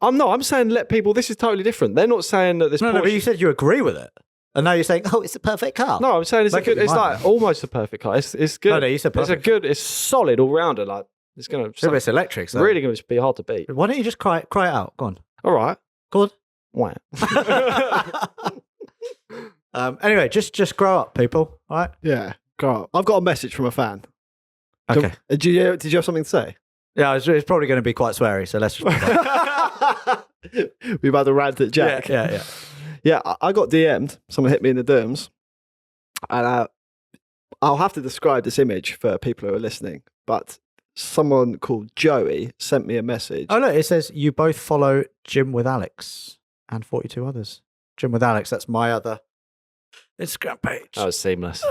I'm saying let people. This is totally different. They're not saying that this. No, Porsche, but you said you agree with it. And now you're saying, oh, it's a perfect car. No, I'm saying it's a Make up good. your It's mind, like man. almost a perfect car. It's good. No, you said It's a perfect. good. It's solid all rounder. Like it's gonna. Yeah, but it's electric, so. really going to be hard to beat. Why don't you just cry it out? Go on. All right. Go Wow. on. Anyway, just grow up, people. All right? Yeah. Go. I've got a message from a fan. Okay. Did you have something to say? Yeah, it's probably going to be quite sweary, so let's just. We've had a rant at Jack. Yeah. Yeah, I got DM'd. Someone hit me in the DMs. And I'll have to describe this image for people who are listening. But someone called Joey sent me a message. Oh, look, it says you both follow Gym with Alex and 42 others. Gym with Alex, that's my other Instagram page. That was seamless.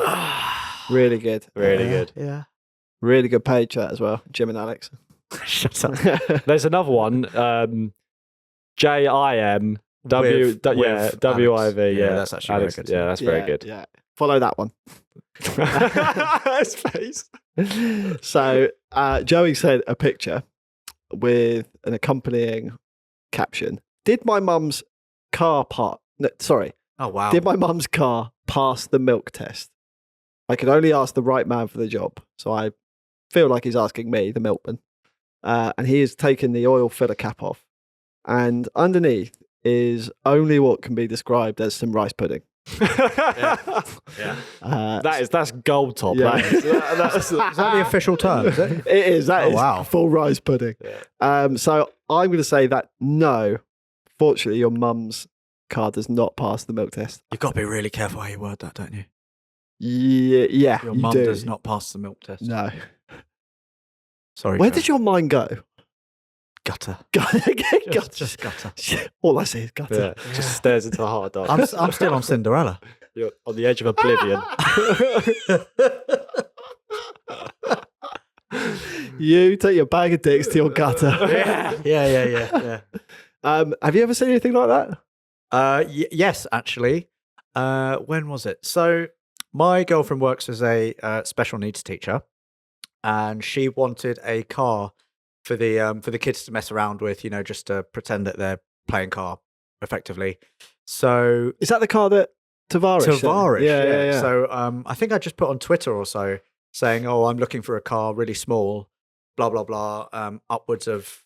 Really good. Really good. Yeah. Really good page that as well. Jim and Alex. Shut up. There's another one. JIM. With Alex. WIV. Yeah, Yeah, that's actually Alex, very good. Yeah, that's very good. Yeah. Follow that one. His face. So Joey sent a picture with an accompanying caption. Did my mum's car Oh, wow. Did my mum's car pass the milk test? I could only ask the right man for the job. So I feel like he's asking me, the milkman. And he has taken the oil filler cap off. And underneath is only what can be described as some rice pudding. Yeah. That's gold top. Yeah. That is. Is that the official term? Is it? It is. That Oh, is wow. full rice pudding. Yeah. So I'm going to say that no, fortunately, your mum's car does not pass the milk test. You've got to be really careful how you word that, don't you? Yeah, Your you mum do. does not pass the milk test. No. Sorry. Where Joe. did your mind go? Gutter. Gutter. Just gutter. All I see is gutter. Yeah, just stares into the heart, dark. I'm still on Cinderella. You're on the edge of oblivion. You take your bag of dicks to your gutter. Yeah. Have you ever seen anything like that? Yes, actually. When was it? So my girlfriend works as a special needs teacher, and she wanted a car for the kids to mess around with, just to pretend that they're playing car effectively. So Is that the car that Tavares? sent? Tavares, Yeah. So I think I just put on Twitter or so saying, "Oh, I'm looking for a car really small, blah blah blah, upwards of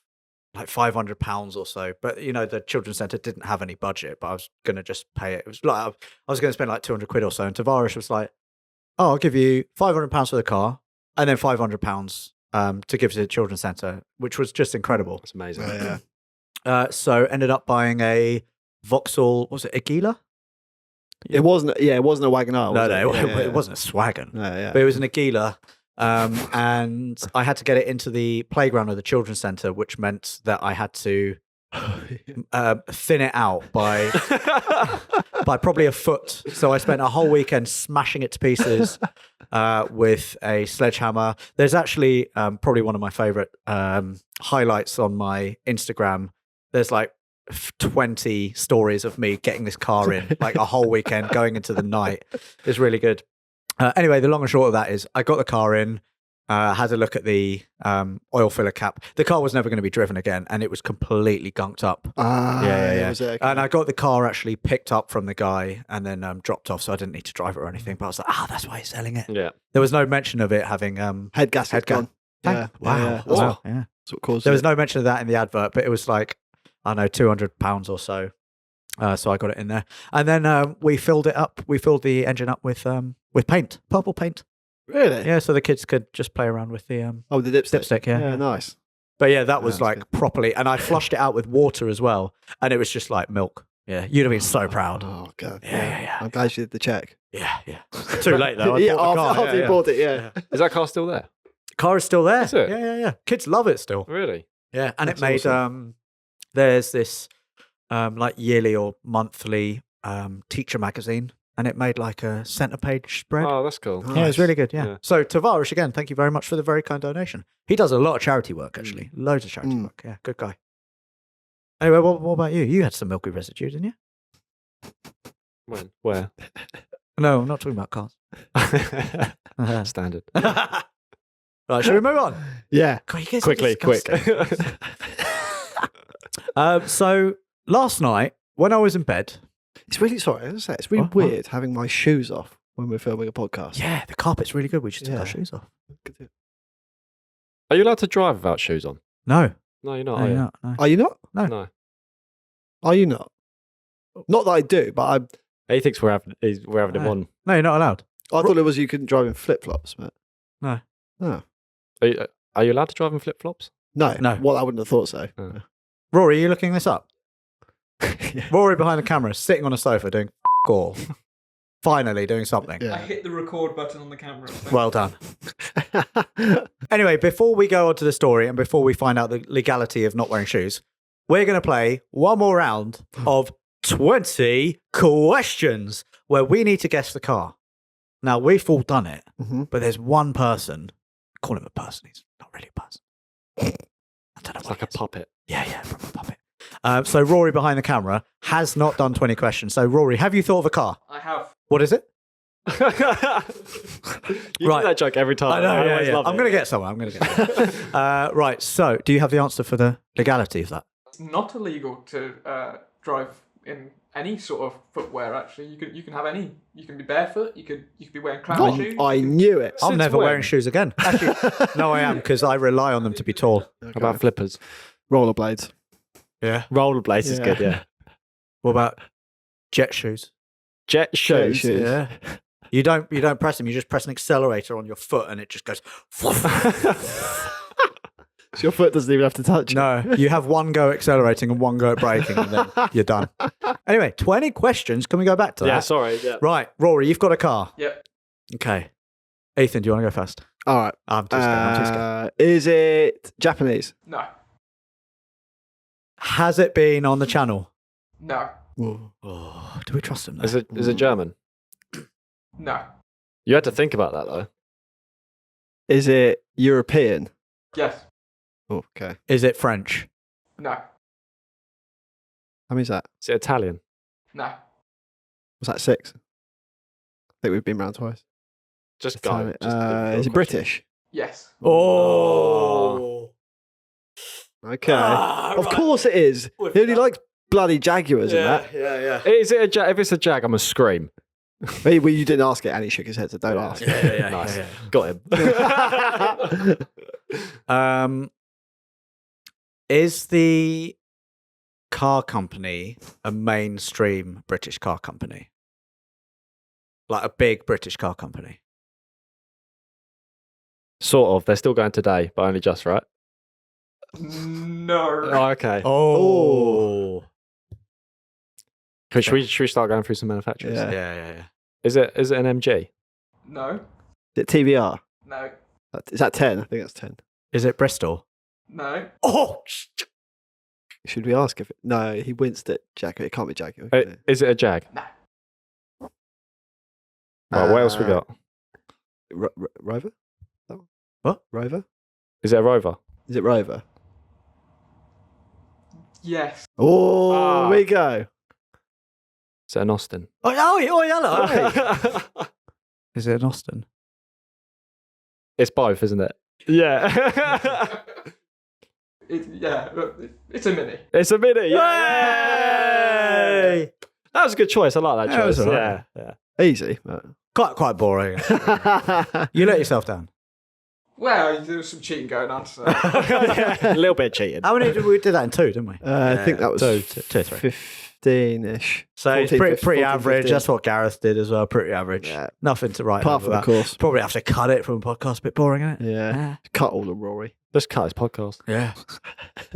like £500 or so." But the children's centre didn't have any budget, but I was going to just pay it. It was like I was going to spend like £200 or so, and Tavares was like, "Oh, I'll give you £500 for the car, and then £500 to give to the children's centre," which was just incredible. That's amazing. Yeah. So ended up buying a Vauxhall. Was it a Gila? It wasn't. Yeah, it wasn't a Wagoner. Was It wasn't a Swagon. No, yeah. But it was an Agila, and I had to get it into the playground of the children's centre, which meant that I had to thin it out by probably a foot. So I spent a whole weekend smashing it to pieces with a sledgehammer. There's actually probably one of my favourite highlights on my Instagram. There's like 20 stories of me getting this car in, like a whole weekend going into the night. It's really good. Anyway, the long and short of that is I got the car in, had a look at the oil filler cap. The car was never going to be driven again, and it was completely gunked up. Yeah. Was it? And I got the car actually picked up from the guy and then dropped off, so I didn't need to drive it or anything. But I was like, that's why he's selling it. Yeah. There was no mention of it having Head gasket head gone. Yeah. Wow. Yeah. Wow. Yeah. That's what caused There was it. no mention of that in the advert, but it was like, I don't know, £200 or so. So I got it in there, and then we filled it up. We filled the engine up with paint, purple paint. Really? Yeah, so the kids could just play around with the Oh, the dipstick. dipstick. Yeah. Yeah, nice. But yeah, that was That's like good. properly, and I flushed it out with water as well, and it was just like milk. Yeah, you'd have been so proud. Oh god. Yeah. I'm glad you did the check. Yeah. Too late though. I yeah, bought the car. after you bought it. Yeah. Is that car still there? Car is still there. Is it? Yeah. Kids love it still. Really? Yeah, and That's it made awesome. there's this like yearly or monthly teacher magazine, and it made like a centre page spread. Oh, that's cool. Oh. Yeah, it's really good. Yeah. Yeah. So Tavares, again, thank you very much for the very kind donation. He does a lot of charity work, actually. Loads of charity work. Yeah, good guy. Anyway, what about you? You had some milky residue, didn't you? When? Where? No, I'm not talking about cars. Standard. Right, shall we move on? Yeah. God, you guys are Quickly, quick. disgusting. So last night, when I was in bed, It's really sorry. I was gonna say, it's really What? weird having my shoes off when we're filming a podcast. yeah, the carpet's really good. We just took Yeah. our shoes off. Are you allowed to drive without shoes on? No, No, you're not. no, are you're you? not. No. Are you not? No. Are you not? Not that I do, but He thinks we're having him No. on. No, you're not allowed. I thought it was you couldn't drive in flip flops. But No. oh. Are you allowed to drive in flip flops? No, No. Well, I wouldn't have thought so. Oh. Rory, are you looking this up? Yeah. Rory behind the camera, sitting on a sofa doing all. Finally doing something. Yeah. I hit the record button on the camera. Well done. Anyway, before we go on to the story and before we find out the legality of not wearing shoes, we're going to play one more round of 20 questions where we need to guess the car. Now, we've all done it, Mhm. but there's one person, call him a person, he's not really a person. I don't know It's what like a he is. puppet. Yeah, from a puppet. So Rory behind the camera has not done 20 questions. So Rory, have you thought of a car? I have. What is it? You Right. do that joke every time. I know, always love I'm it. going to get somewhere. Right, so do you have the answer for the legality of that? It's not illegal to drive in any sort of footwear. Actually, you can have any. You can be barefoot. You could be wearing clown shoes. I knew it. I'm Since never when? wearing shoes again. Actually, no, I am because I rely on them to be tall. How about flippers? rollerblades? Yeah. Rollerblades is good, yeah. What about jet shoes? Jet shoes. shoes. Yeah. You don't press them. You just press an accelerator on your foot, and it just goes. So your foot doesn't even have to touch. No, you have one go accelerating and one go at braking, and then you're done. Anyway, 20 questions. Can we go back to that? Yeah, sorry. Yeah. Right, Rory, you've got a car. Yep. Okay. Ethan, do you want to go first? All right. I'm too scared. I'm too scared. Is it Japanese? No. Has it been on the channel? No. Oh, do we trust him? Is it German? No. You had to think about that, though. Is it European? Yes. Oh, okay. Is it French? No. How many is that? Is it Italian? No. Was that 6? I think we've been round twice. Just go. Is it British? Yes. Oh. Okay. Ah, Of right. course it is. With He only that. likes bloody Jaguars and that. Yeah. Is it a Jag? If it's a Jag, I'm a scream. Well, you didn't ask it and he shook his head, so don't ask. Yeah. Nice. Got him. Is the car company a mainstream British car company? Like a big British car company? Sort of. They're still going today, but only just, right? No. Oh, okay. Oh. Should we start going through some manufacturers? Yeah. Yeah. Is it an MG? No. Is it TVR? No. Is that 10? I think that's 10. Is it Bristol? No. Oh. Should we ask if it... No, he winced at Jaguar. It can't be Jaguar. Is it a Jag? No. Right, what else we got? Rover? That one? What? Rover? Is it a Rover? Is it Rover? Yes. Oh, there we go. Is it an Austin? Oh, hello. Is it an Austin? It's both, isn't it? Yeah. It's a Mini. It's a Mini. Yay! That was a good choice. I like that Yeah, it was choice. all right. Yeah. Easy. But... Quite boring. You let yourself down. Well, there was some cheating going on. So. A little bit cheating. How many did we did that in 2, didn't we? I think that was two, 3. 15-ish. So it's 14, pretty 14, average. 15. That's what Gareth did as well. Pretty average. Yeah. Nothing to write Apart home from the about. course. Probably have to cut it from a podcast. A bit boring, isn't it? Yeah. Cut all the Rory. Let's cut his podcast. Yeah.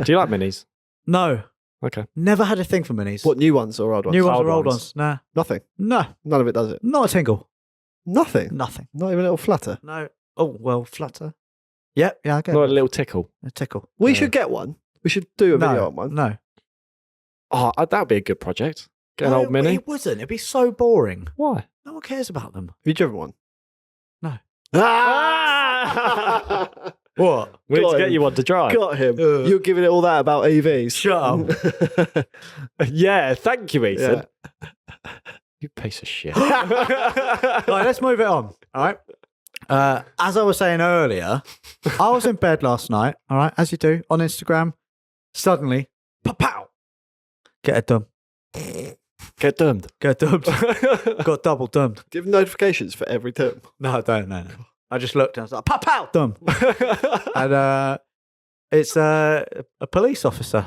Do you like minis? No. Okay. Never had a thing for minis. What, new ones or old ones? New ones Old or old ones. ones? Nah. Nothing. No. None of it does it. Not a tingle. Nothing. Nothing. Not even a little flutter. No. Oh, well, flutter. Yep. Yeah, I get Not a it. little tickle. A tickle. We should get one. We should do a video No. on one. No. Oh, that would be a good project. Get an No, old Mini. It wouldn't. It'd be so boring. Why? No one cares about them. Have you driven one? No. Ah! What? We need Got to get him. you one to drive. Got him. You're giving it all that about EVs. Shut up. Yeah, thank you, Ethan. Yeah. You piece of shit. Right, let's move it on. All right. As I was saying earlier, I was in bed last night. All right, as you do on Instagram. Suddenly, pow, get a dumb, Get doomed. get dubbed, got double dumbed. Give notifications for every term. No, I don't. No. I just looked and I was like, pow, dumb, and it's a police officer.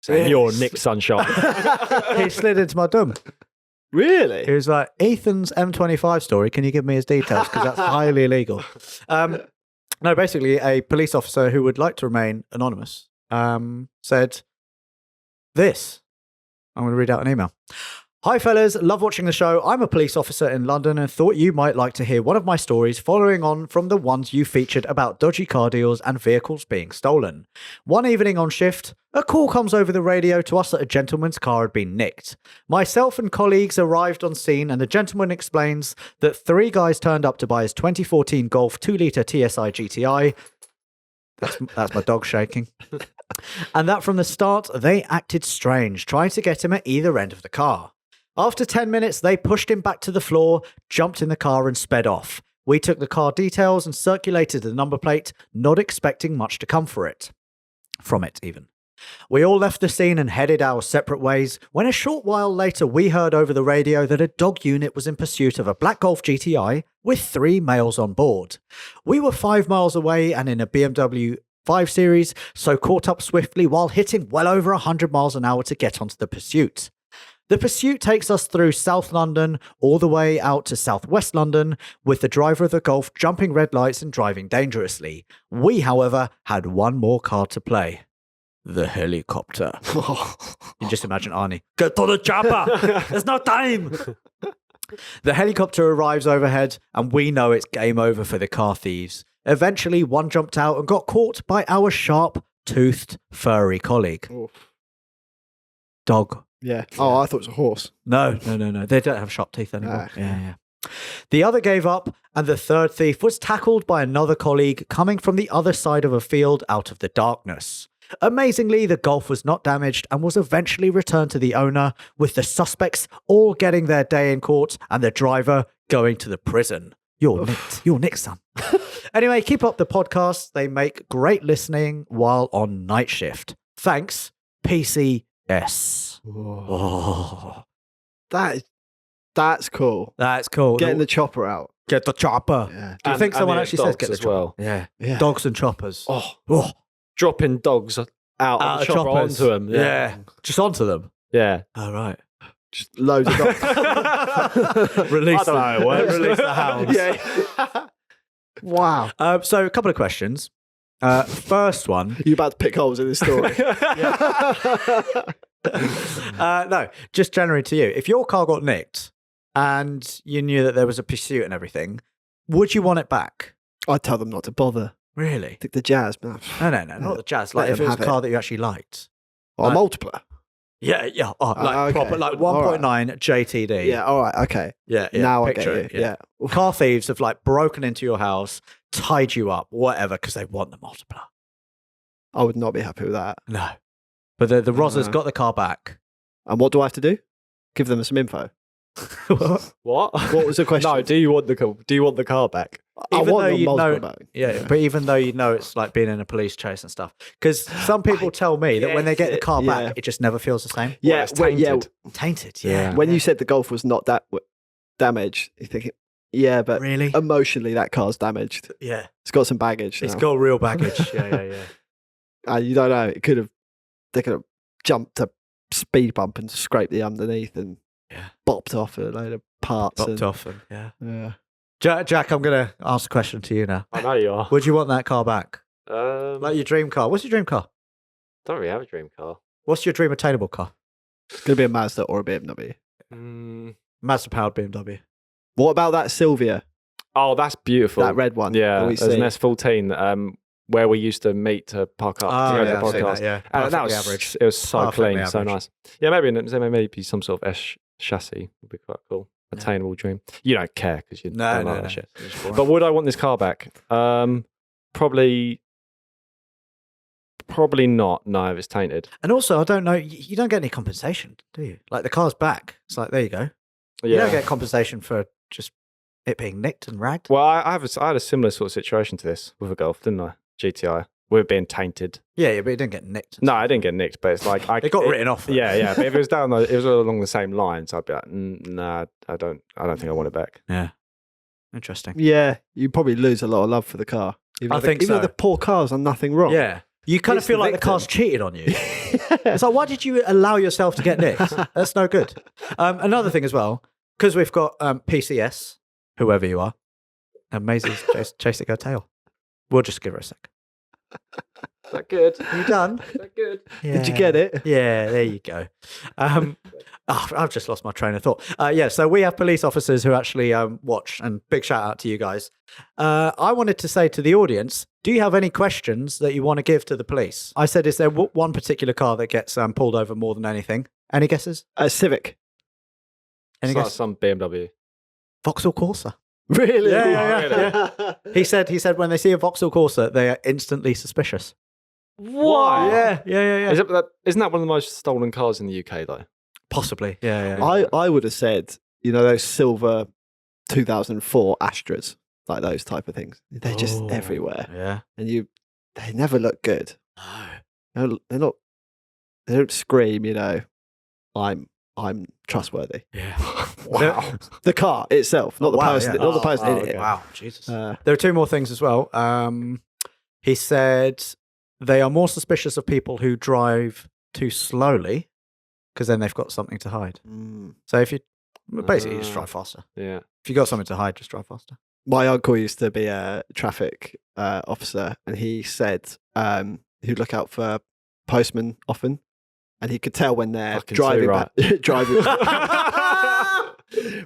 You're Nick Sunshine. He slid into my dumb. Really? He was like, Ethan's M25 story, can you give me his details? Because that's highly illegal. No, basically, a police officer who would like to remain anonymous said this. I'm going to read out an email. Hi, fellas. Love watching the show. I'm a police officer in London and thought you might like to hear one of my stories following on from the ones you featured about dodgy car deals and vehicles being stolen. One evening on shift, a call comes over the radio to us that a gentleman's car had been nicked. Myself and colleagues arrived on scene and the gentleman explains that 3 guys turned up to buy his 2014 Golf 2-litre TSI GTI. That's my dog shaking. And that from the start, they acted strange, trying to get him at either end of the car. After 10 minutes, they pushed him back to the floor, jumped in the car and sped off. We took the car details and circulated the number plate, not expecting much to come from it even. We all left the scene and headed our separate ways when a short while later we heard over the radio that a dog unit was in pursuit of a black Golf GTI with 3 males on board. We were 5 miles away and in a BMW 5 Series, so caught up swiftly while hitting well over 100 miles an hour to get onto the pursuit. The pursuit takes us through South London all the way out to Southwest London, with the driver of the Golf jumping red lights and driving dangerously. We, however, had one more card to play. The helicopter. You just imagine Arnie. Get to the chopper! There's no time! The helicopter arrives overhead, and we know it's game over for the car thieves. Eventually, one jumped out and got caught by our sharp-toothed, furry colleague. Oof. Dog. Yeah. Oh, I thought it was a horse. No. They don't have sharp teeth anymore. Okay. Yeah. The other gave up, and the third thief was tackled by another colleague coming from the other side of a field out of the darkness. Amazingly, the Golf was not damaged and was eventually returned to the owner, with the suspects all getting their day in court and the driver going to the prison. You're nicked, son. Anyway, keep up the podcast. They make great listening while on night shift. Thanks, PCS. Oh, That's cool. that's cool. Getting the chopper out. Get the chopper. Yeah. Do you think someone the actually says dogs get the as chopper? well? Yeah. Yeah. Dogs and choppers. Oh, dropping dogs out of the chopper choppers. onto them. Yeah. Just onto them. Yeah. Oh, right. Just loads of dogs. Release I don't know how it works. Release the hounds. Yeah. Wow. So a couple of questions. First one. You about to pick holes in this story? No, just generally to you. If your car got nicked and you knew that there was a pursuit and everything, would you want it back? I'd tell them not to bother. Really? Take the Jazz. No, No, not the Jazz. Like Let if it them was a have car it. that you actually liked. or a Like- multipler. Yeah. Oh, like okay. proper, like All right. 1.9 JTD. Yeah. All right. Okay. Yeah. Now I Picture get it, you. Yeah. Car thieves have like broken into your house, tied you up, whatever, because they want the multiplier. I would not be happy with that. No. But the Rozzers No. got the car back. And what do I have to do? Give them some info. What? What was the question? No. Do you want the car back? I even want though the you multiple know- back. Yeah, but even though you know it's like being in a police chase and stuff, because some people tell me that when they get the car back, Yeah. it just never feels the same. Yeah, it's well, yeah. tainted. Tainted, Yeah. When you said the Golf was not that damaged, you're thinking, yeah, but Really? emotionally that car's damaged. Yeah, It's got some baggage. it's now. got real baggage. Yeah. You don't know. They could have jumped a speed bump and scraped the underneath and Yeah. bopped off a load of parts. Bopped and, off and yeah. Yeah. Jack, I'm gonna ask a question to you now. I know you are. Would you want that car back? Like, Like your dream car? What's your dream car? don't really have a dream car. What's your dream attainable car? It's going to be a Mazda or a BMW. Mazda powered BMW. What about that Sylvia? Oh, that's beautiful. That red one? Yeah, that we there's see? an S14 where we used to meet to park up to go to the I've seen podcast. that, yeah. And that Perfectly was average. It was so Perfectly clean, so average. nice. Yeah, maybe some sort of S chassis would be quite cool. Yeah. Attainable dream. You don't care because you No, don't no, like no. that shit. It's boring. But would I want this car back? Probably not. No, if it's tainted. And also, I don't know, you don't get any compensation, do you? Like the car's back. It's like, there you go. You don't get compensation for just it being nicked and ragged. Well, I had a similar sort of situation to this with a Golf, didn't I? GTI. We were being tainted. Yeah, but you didn't get nicked. No, I didn't get nicked, but it's like It got written off. though. Yeah. But if it was it was along the same lines, I'd be like, nah, I don't think I want it back. Yeah. Interesting. Yeah, you probably lose a lot of love for the car. Even I though think even though so. the poor car's done nothing wrong. Yeah. You kind of It's feel the like the victim. car's cheated on you. It's like, why did you allow yourself to get nicked? That's no good. Another thing as well, because we've got PCS, whoever you are, and Maisie's chase it go tail. We'll just give her a sec. Is that good? You done? Is that good? Did you get it? Yeah, there you go. I've just lost my train of thought. So we have police officers who actually watch, and big shout out to you guys. I wanted to say to the audience, do you have any questions that you want to give to the police? I said, is there one particular car that gets pulled over more than anything? Any guesses? A Civic. Any It's like guesses? some BMW. Vauxhall Corsa. Really? Yeah. He said when they see a Vauxhall Corsa, they are instantly suspicious. Why? Yeah. Isn't that one of the most stolen cars in the UK though? Possibly. Yeah. I would have said, those silver 2004 Astras, like those type of things. They're just Oh, everywhere. Yeah. And they never look good. No. They're not they don't scream, I'm trustworthy. Yeah. Wow. The car itself, not the Wow, person, yeah. not the person in okay. it. Wow, Jesus. Uh, There are two more things as well. He said they are more suspicious of people who drive too slowly because then they've got something to hide. So if you basically just drive faster. Yeah. If you got something to hide, just drive faster. My uncle used to be a traffic officer, and he said he'd look out for postmen often, and he could tell when they're Fucking driving, too right. driving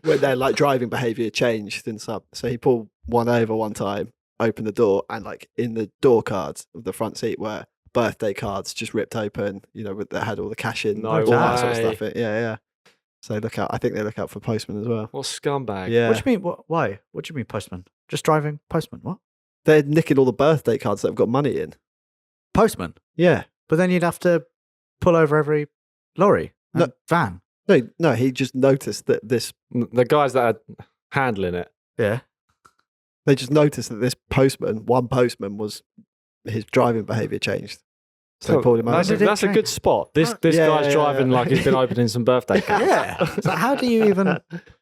when their like driving behaviour changed and stuff. So he pulled one over one time, opened the door, and like in the door cards of the front seat were birthday cards just ripped open. That had all the cash in, No all that sort of way. stuff. Yeah. So I think they look out for postmen as well. What scumbag? Yeah, What do you mean? Why? What do you mean postman? Just driving postman? What? they're nicking all the birthday cards that have got money in. Postman? Yeah. But then you'd have to pull over every lorry and van. No, he just noticed that The guys that are handling it. Yeah. they just noticed that this one postman was his driving behaviour changed. So they pulled him That's, over. that's a good spot. This Yeah, guy's yeah, driving yeah. like he's been opening some birthday cards. Yeah. So how do you even?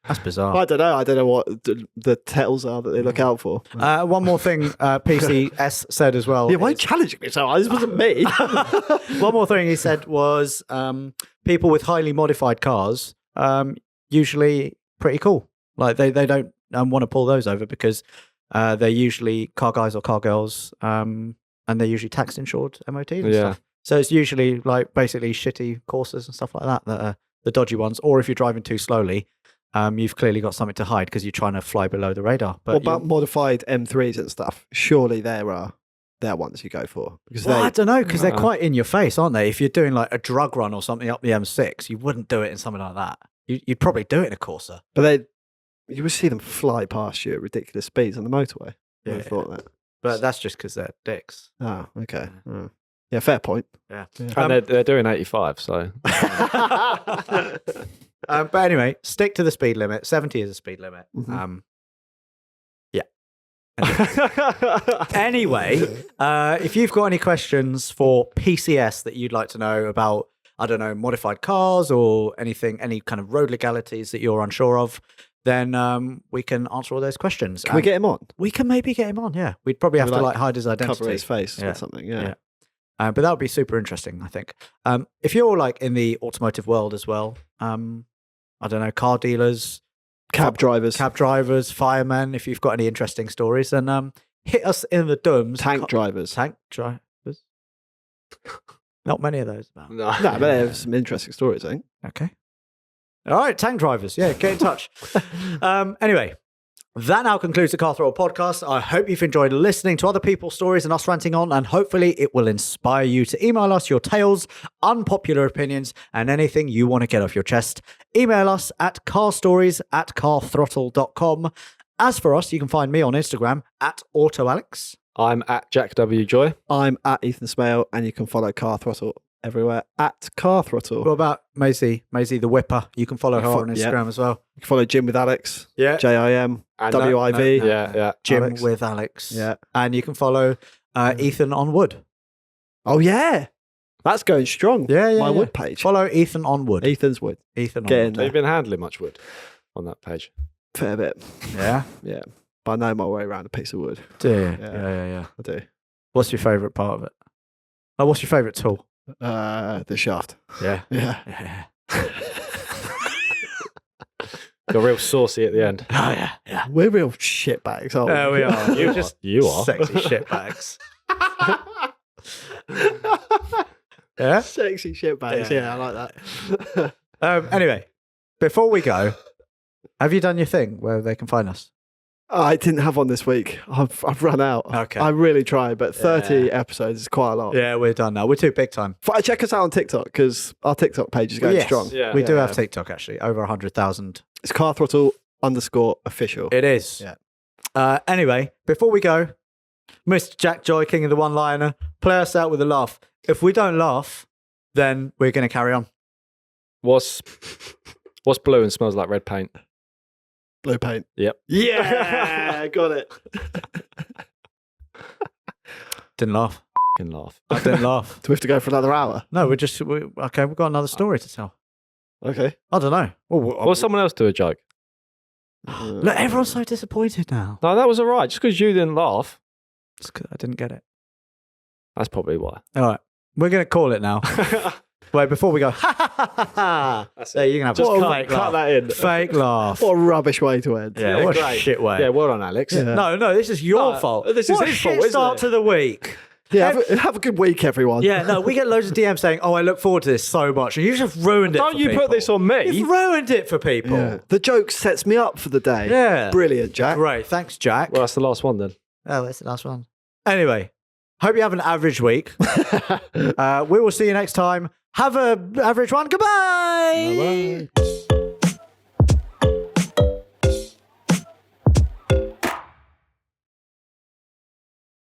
That's bizarre. I don't know what the tells are that they look out for. One more thing, PCS said as well. Yeah, why are you challenging me so hard? This wasn't me. One more thing he said was people with highly modified cars usually pretty cool. Like they don't want to pull those over because they're usually car guys or car girls, and they're usually tax insured MOT and stuff. So it's usually like basically shitty Corsas and stuff like that that are the dodgy ones. Or if you're driving too slowly, you've clearly got something to hide because you're trying to fly below the radar. But What about modified M3s and stuff? Surely they're ones you go for. Because I don't know, because they're quite in your face, aren't they? If you're doing like a drug run or something up the M6, you wouldn't do it in something like that. You'd probably do it in a Corsa. But you would see them fly past you at ridiculous speeds on the motorway. Yeah, I thought that. But that's just because they're dicks. Oh, okay. Yeah, fair point. Yeah. And they're doing 85, so. But anyway, stick to the speed limit. 70 is a speed limit. Mhm. Anyway, if you've got any questions for PCS that you'd like to know about, I don't know, modified cars or anything, any kind of road legalities that you're unsure of, then we can answer all those questions. Can we get him on? We can maybe get him on, yeah. We'd probably have to like, hide his identity. Cover his face Yeah. or something, yeah. But that would be super interesting, I think. If you're like in the automotive world as well, I don't know, car dealers, Cab drivers. firemen, if you've got any interesting stories, then hit us in the DMs. Tank drivers. Tank drivers? Not many of those about. No. No, but they have some interesting stories, I think. Okay. All right, tank drivers. Yeah, get in touch. Anyway, that now concludes the Car Throttle podcast. I hope you've enjoyed listening to other people's stories and us ranting on, and hopefully it will inspire you to email us your tales, unpopular opinions, and anything you want to get off your chest. Email us at carstories@carthrottle.com. As for us, you can find me on Instagram at AutoAlex. I'm at Jack W. Joy. I'm at Ethan Smale, and you can follow Car Throttle everywhere at Car Throttle. What about Maisie the Whipper? You can follow her on Yeah. Instagram as well. You can follow Jim with Alex. Yeah. JIM. And WIV. no. Yeah. Jim Alex. with Alex. Yeah. And you can follow Ethan on Wood. Oh, yeah. That's going strong. Yeah. My Wood page. Follow Ethan on Wood. Ethan's Wood. Ethan on Get in Wood. there. Have you been handling much wood on that page? Fair bit. Yeah. Yeah. But I know my way around a piece of wood. Yeah. Yeah. I do. What's your favourite part of it? Oh, what's your favourite tool? The shaft. Yeah. Yeah. You're real saucy at the end. Oh, yeah. We're real shitbags, aren't There we are. You just You are. sexy shitbags. Yeah? Sexy shitbags. Yeah. Yeah, I like that. Anyway, before we go, have you done your thing where they can find us? I didn't have one this week. I've run out. Okay. I really tried, but 30 episodes is quite a lot. Yeah, we're done now. We're too big time. Check us out on TikTok because our TikTok page is going Yes. strong. Yeah. We do have TikTok, actually. Over 100,000. It's Car Throttle _official. It is. Yeah. Anyway, before we go, Mr. Jack Joy, king of the one-liner, play us out with a laugh. If we don't laugh, then we're going to carry on. What's blue and smells like red paint? Blue paint. Yep. Yeah, got it. Didn't laugh. fucking laugh. I didn't laugh. Do we have to go for another hour? No, okay. We've got another story to tell. Okay. I don't know. Or someone else do a joke. Look, everyone's so disappointed now. No, that was all right. Just because you didn't laugh, It's 'cause I didn't get it. that's probably why. All right, we're gonna call it now. Wait, before we go, ha ha ha ha ha. There, you can have Just a cut- fake cut laugh. that in. Fake laugh. What a rubbish way to end. Yeah, what a great. shit way. Yeah, well done, Alex. Yeah. No, this is your No, fault. this is what his a shit fault, isn't start it? to the week. Yeah, have a good week, everyone. Yeah, no, we get loads of DMs saying, "Oh, I look forward to this so much," and you just ruined it. Don't for you people. put this on me? You've ruined it for people. Yeah. The joke sets me up for the day. Yeah. Brilliant, Jack. Great, thanks, Jack. Well, that's the last one then. Oh, that's the last one. Anyway, hope you have an average week. We will see you next time. Have an average one. Goodbye. Bye-bye.